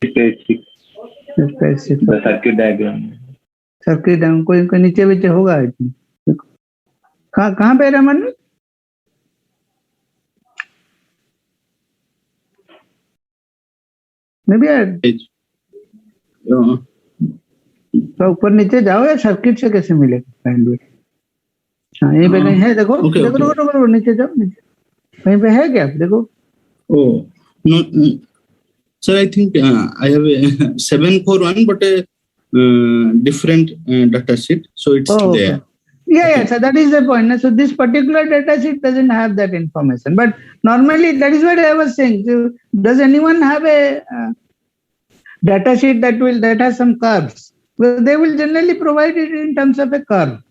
Page 6. Page 6. The circuit diagram. Circuit कोई नीचे बीचे होगा. कहाँ पे रमन? तो ऊपर नीचे जाओ या सर्किट से कैसे मिलेगा बैंडविड्थ? हाँ यहीं पे कहीं है. देखो देखो नीचे जाओ. नीचे कहीं पे है क्या? देखो. Oh no, sir. I think I have a 741, but a different data sheet, so it's there. Okay. Yeah. So that is the point. So this particular data sheet doesn't have that information. But normally, that is what I was saying. So does anyone have a data sheet that has some curves? Well, they will generally provide it in terms of a curve.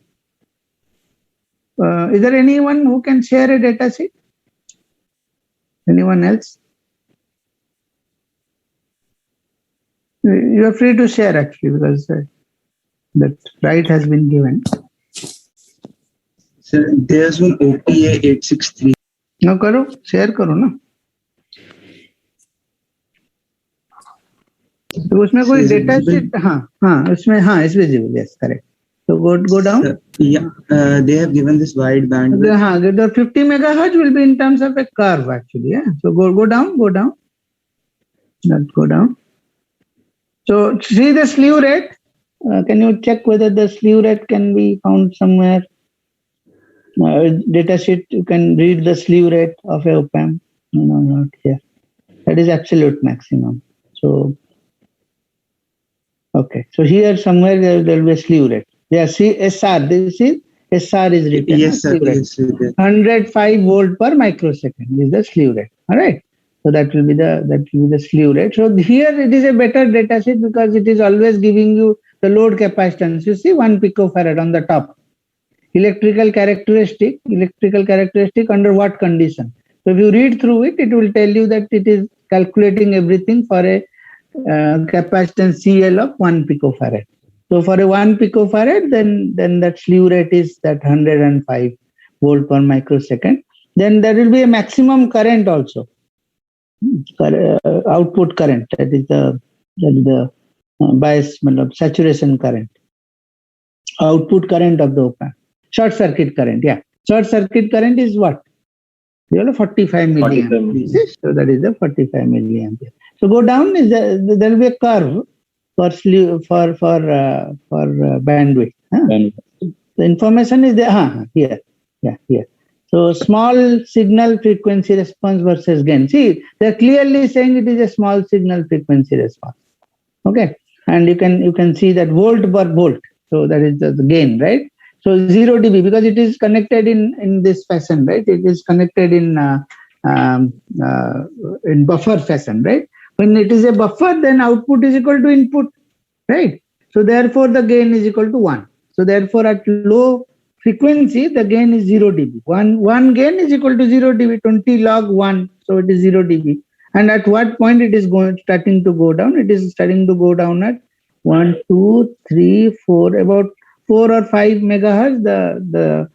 Is there anyone who can share a data sheet? Anyone else? You are free to share actually, because that right has been given. Sir, there's one OPA 863. No, करो, share करो ना. तो उसमें कोई data sheet. हाँ उसमें it's visible. Yes, correct. So go down. Yeah, they have given this wide band. The 50 megahertz will be in terms of a curve actually. Yeah. So go down. Not go down. So see the slew rate. Can you check whether the slew rate can be found somewhere? Data sheet, you can read the slew rate of a op-amp. No, not here. That is absolute maximum. So okay. So here somewhere there will be a slew rate. Yeah, see SR. This is SR is written. Yes, sir. 105 volt per microsecond is the slew rate. All right. So that will be the slew rate. So here it is a better data sheet because it is always giving you the load capacitance. You see 1 picofarad on the top. Electrical characteristic under what condition? So if you read through it, it will tell you that it is calculating everything for a capacitance CL of 1 picofarad. So for a 1 picofarad, then that slew rate is that 105 volt per microsecond. Then there will be a maximum current also. Output current, that is the bias saturation current. Output current of the op-amp. Short circuit current, yeah. Short circuit current is what? 45 milliamp. So that is the 45 milliampere. So go down, there will be a curve for bandwidth. The information is there. Here. So small signal frequency response versus gain. See, they're clearly saying it is a small signal frequency response. Okay, and you can see that volt per volt. So that is the gain, right? So 0 dB because it is connected in this fashion, right? It is connected in buffer fashion, right? When it is a buffer, then output is equal to input, right? So therefore the gain is equal to 1. So therefore at low frequency, the gain is 0 dB. One gain is equal to 0 dB, 20 log 1. So it is 0 dB. And at what point it is starting to go down? It is starting to go down at 1, 2, 3, 4, about 4 or 5 megahertz. That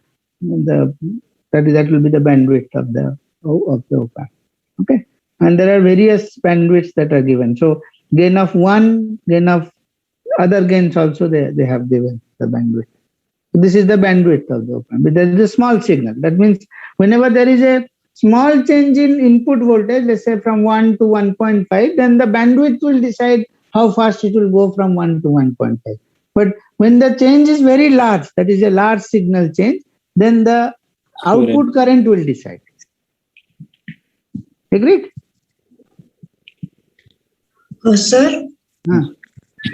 will be the bandwidth of the op-amp. Okay. And there are various bandwidths that are given. So gain of 1, gain of other gains also they have given the bandwidth. This is the bandwidth of the op-amp. There is a small signal. That means whenever there is a small change in input voltage, let's say from 1 to 1.5, then the bandwidth will decide how fast it will go from 1 to 1.5. But when the change is very large, that is a large signal change, then the output current will decide. Agreed? Sir?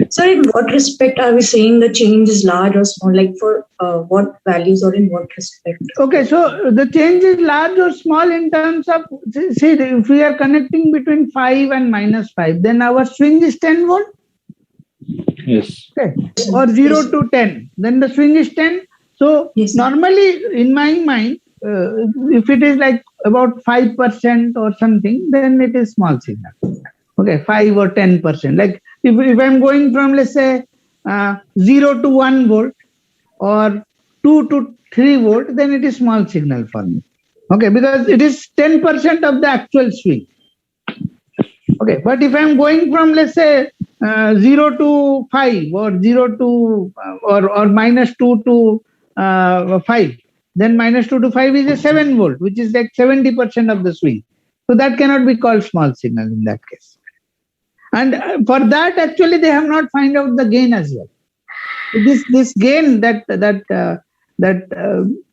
Sir, in what respect are we saying the change is large or small? Like for what values or in what respect? Okay, so the change is large or small in terms of, see, if we are connecting between 5 and -5, then our swing is 10 volt. Yes. Okay. Or 0 to 10, then the swing is 10. So normally in my mind, if it is like about 5% or something, then it is small signal. Okay, 5 or 10%. Like if I'm going from, let's say, 0 to 1 volt or 2 to 3 volt, then it is small signal for me. Okay, because it is 10% of the actual swing. Okay, but if I'm going from, let's say, 0 to 5 or 0 to or -2 to 5, then -2 to 5 is a 7 volt, which is like 70% of the swing. So that cannot be called small signal in that case. And for that, actually, they have not found out the gain as well. This gain that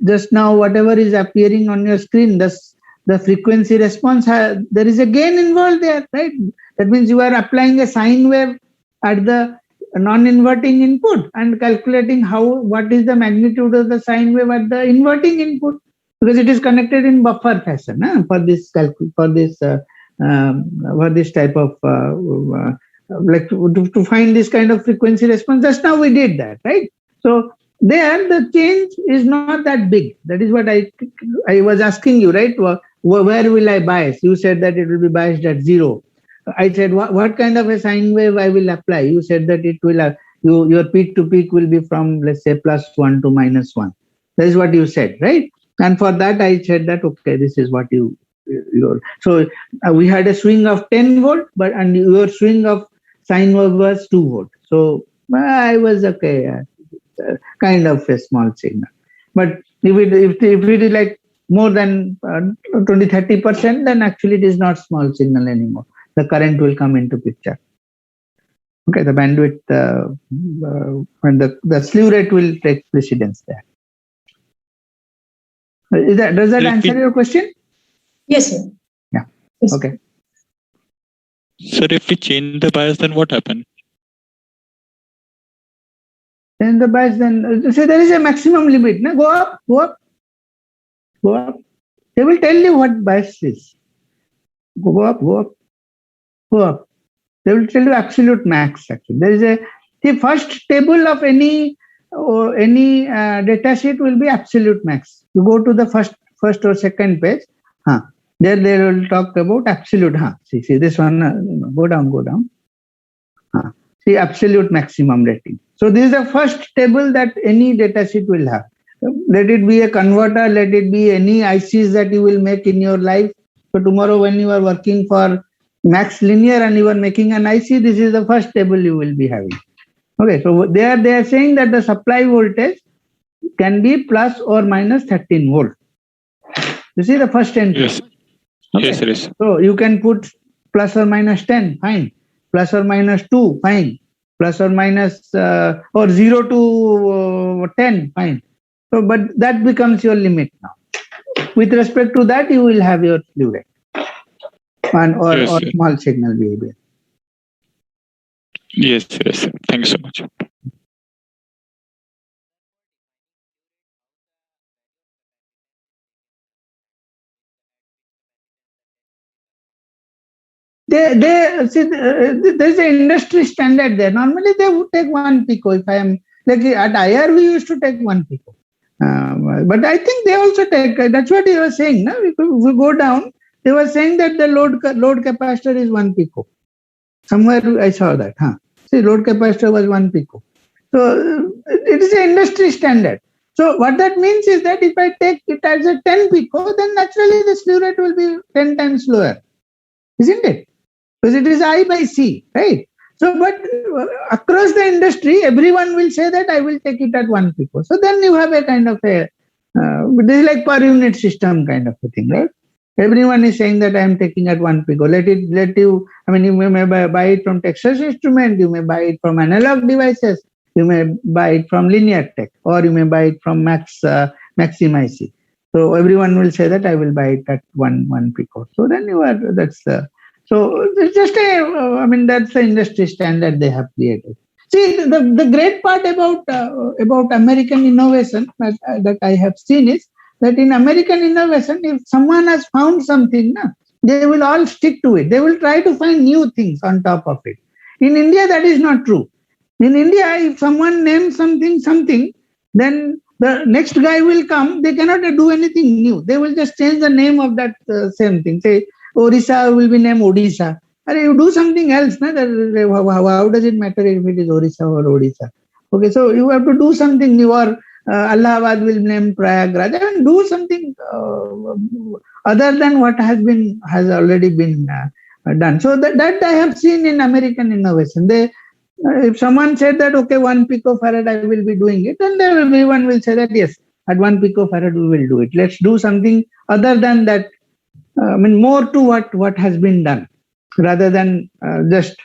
just now, whatever is appearing on your screen, the frequency response, there is a gain involved there, right? That means you are applying a sine wave at the non-inverting input and calculating what is the magnitude of the sine wave at the inverting input, because it is connected in buffer fashion for this type of like to find this kind of frequency response. Just now we did that, right? So there the change is not that big. That is what I was asking you, right? Where will I bias? You said that it will be biased at 0. I said what kind of a sine wave I will apply? You said that it will your peak to peak will be from, let's say, +1 to -1. That is what you said, right? And for that I said that okay, this is what so we had a swing of 10 volt, and your swing of sine wave was 2 volt. So I was okay, kind of a small signal. But if it is like more than 20-30%, then actually it is not small signal anymore. The current will come into picture. Okay, the bandwidth and the slew rate will take precedence there. Does that answer your question? Yes, sir. Yeah. Yes. Okay. Sir, if we change the bias, then what happens? Then the bias, then say there is a maximum limit. No? Go up, go up, go up. They will tell you what bias is. Go up, go up, go up. They will tell you absolute max. Actually, there is the first table of any data sheet will be absolute max. You go to the first or second page. There they will talk about absolute. See this one. Go down. See absolute maximum rating. So this is the first table that any datasheet will have. Let it be a converter, let it be any ICs that you will make in your life. So tomorrow when you are working for max linear and you are making an IC, this is the first table you will be having. Okay, so they are saying that the supply voltage can be plus or minus 13 volt. You see the first entry. Yes. Okay. Yes. So you can put plus or minus 10, fine. Plus or minus 2, fine. Plus or minus or 0 to 10, fine. So, but that becomes your limit now. With respect to that, you will have your slew rate or small signal behavior. Yes. Thank you so much. They see there's an industry standard there. Normally they would take 1 pico. If I am like at IR, we used to take 1 pico. But I think they also take. That's what he was saying. No? If we go down, they were saying that the load capacitor is 1 pico. Somewhere I saw that. See, load capacitor was 1 pico. So it is an industry standard. So what that means is that if I take it as a 10 pico, then naturally the slew rate will be 10 times lower, isn't it? Because it is I by C, right? So, but across the industry, everyone will say that I will take it at 1 pico. So then you have a kind of a, this is like per unit system kind of a thing, right? Everyone is saying that I am taking at 1 pico. You may buy it from Texas Instrument, you may buy it from Analog Devices, you may buy it from Linear Tech, or you may buy it from Maxim IC. So everyone will say that I will buy it at 1 pico. So then that's it's just that's the industry standard they have created. See, the great part about American innovation that I have seen is that in American innovation, if someone has found something, they will all stick to it. They will try to find new things on top of it. In India, that is not true. In India, if someone names something, then the next guy will come. They cannot do anything new. They will just change the name of that same thing. Say, Orissa will be named Odisha. You do something else. How does it matter if it is Orissa or Odisha? Okay, so you have to do something new, or Allahabad will name Prayagraj, and do something other than what has already been done. So that I have seen in American innovation. If someone said that, okay, 1 picofarad I will be doing it, then everyone will say that yes, at 1 picofarad we will do it. Let's do something other than that. More to what has been done, rather than just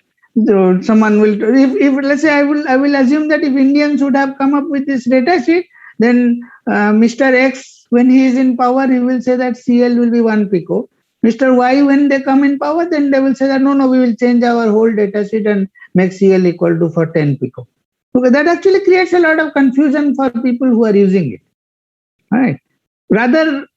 someone will. If let's say I will assume that if Indians would have come up with this data sheet, then Mr. X, when he is in power, he will say that CL will be 1 pico. Mr. Y, when they come in power, then they will say that no, we will change our whole data sheet and make CL equal to for 10 pico. Okay, that actually creates a lot of confusion for people who are using it. Right? Rather,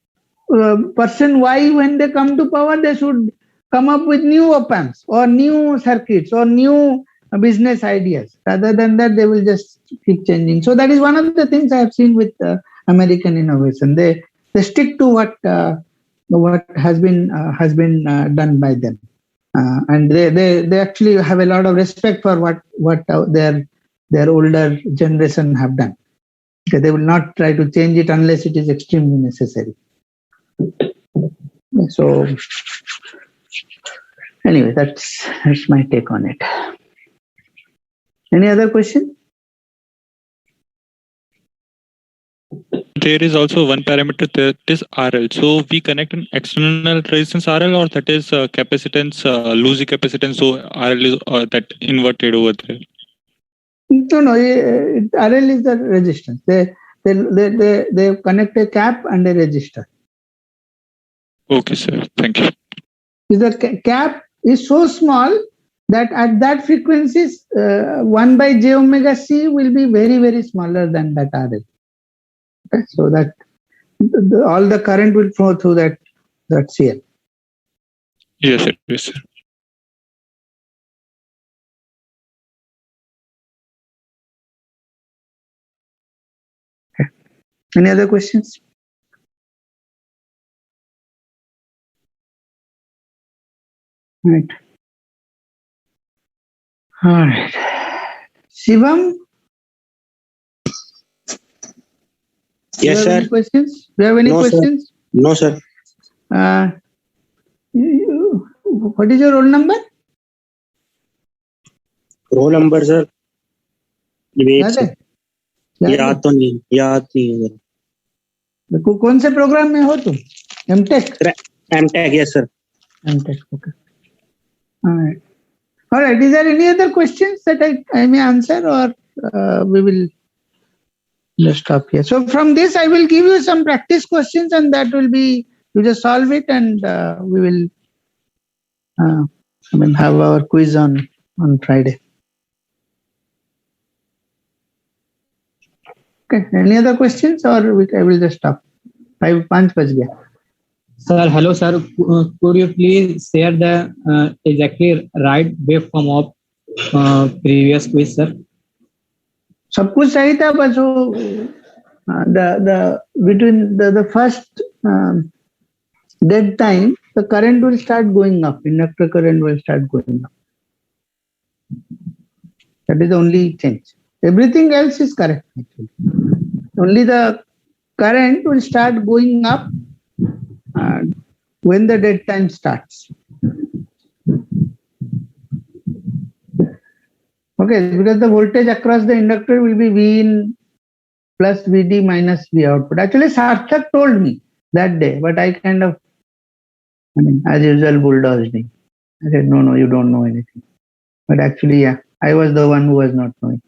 person Y, when they come to power, they should come up with new op-amps or new circuits or new business ideas. Rather than that, they will just keep changing. So that is one of the things I have seen with American innovation. They stick to what has been done by them, and they actually have a lot of respect for what their older generation have done. Okay, they will not try to change it unless it is extremely necessary. So anyway, that's my take on it. Any other question? There is also one parameter that is RL. So we connect an external resistance RL, or that is capacitance, lossy capacitance. So RL is that inverted over there. No. RL is the resistance. They connect a cap and a resistor. Okay, sir. Thank you. The cap is so small that at that frequencies, 1 by j omega c will be very, very smaller than that RL. Okay? So that all the current will flow through that CL. Yes, sir. Yes, sir. Okay. Any other questions? Right. All right. Shivam? Yes, sir. Any questions? Do you have any questions? Sir. No, sir. What is your roll number? Roll number sir याद तो नहीं है। कौन से programme में हो तुम? MTech yes sir. MTech okay. All right. Is there any other questions that I may answer, or we will just stop here? So from this, I will give you some practice questions, and that will be, you just solve it, and we will have our quiz on Friday. Okay. Any other questions, or I will just stop? 5 baj gaya. Sir, hello sir. Could you please share the exactly right waveform of previous quiz, sir? सब कुछ सही था, बस वो between the first dead time, the current will start going up. Inductor current will start going up. That is the only change. Everything else is correct. Actually. Only the current will start going up when the dead time starts. Okay, because the voltage across the inductor will be V in plus Vd minus V output. Actually, Sarthak told me that day, but I kind of I mean, as usual, bulldozed me. I said, no, you don't know anything. But actually, yeah, I was the one who was not knowing.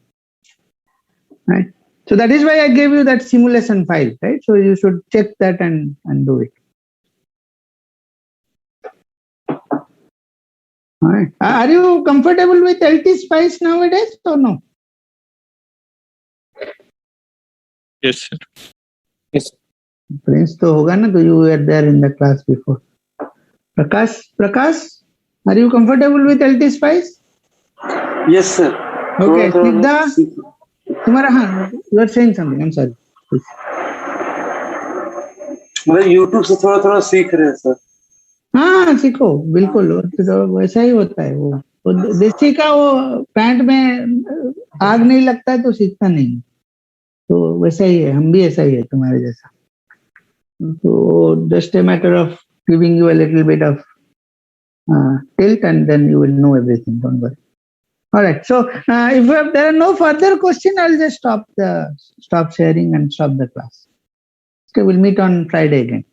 Right? So that is why I gave you that simulation file, right? So you should check that and do it. All right. Are you comfortable with LT Spice nowadays or no? Yes, sir. Yes. Prince to hoga na, so you were there in the class before. Prakash, are you comfortable with LT Spice? Yes, sir. Okay, Siddha, you are saying something. I'm sorry. मैं YouTube से थोड़ा सीख रहे हैं sir. हाँ सीखो बिल्कुल, तो वैसा ही होता है वो देसी का वो पैंट में आग नहीं लगता है तो सीखता नहीं, तो वैसा ही है, हम भी ऐसा ही है तुम्हारे जैसा. तो just a matter of giving you a little bit of tilt and then you will know everything, don't worry. All right, so if there are no further questions, I'll just stop sharing and stop the class. Okay, we'll meet on Friday again.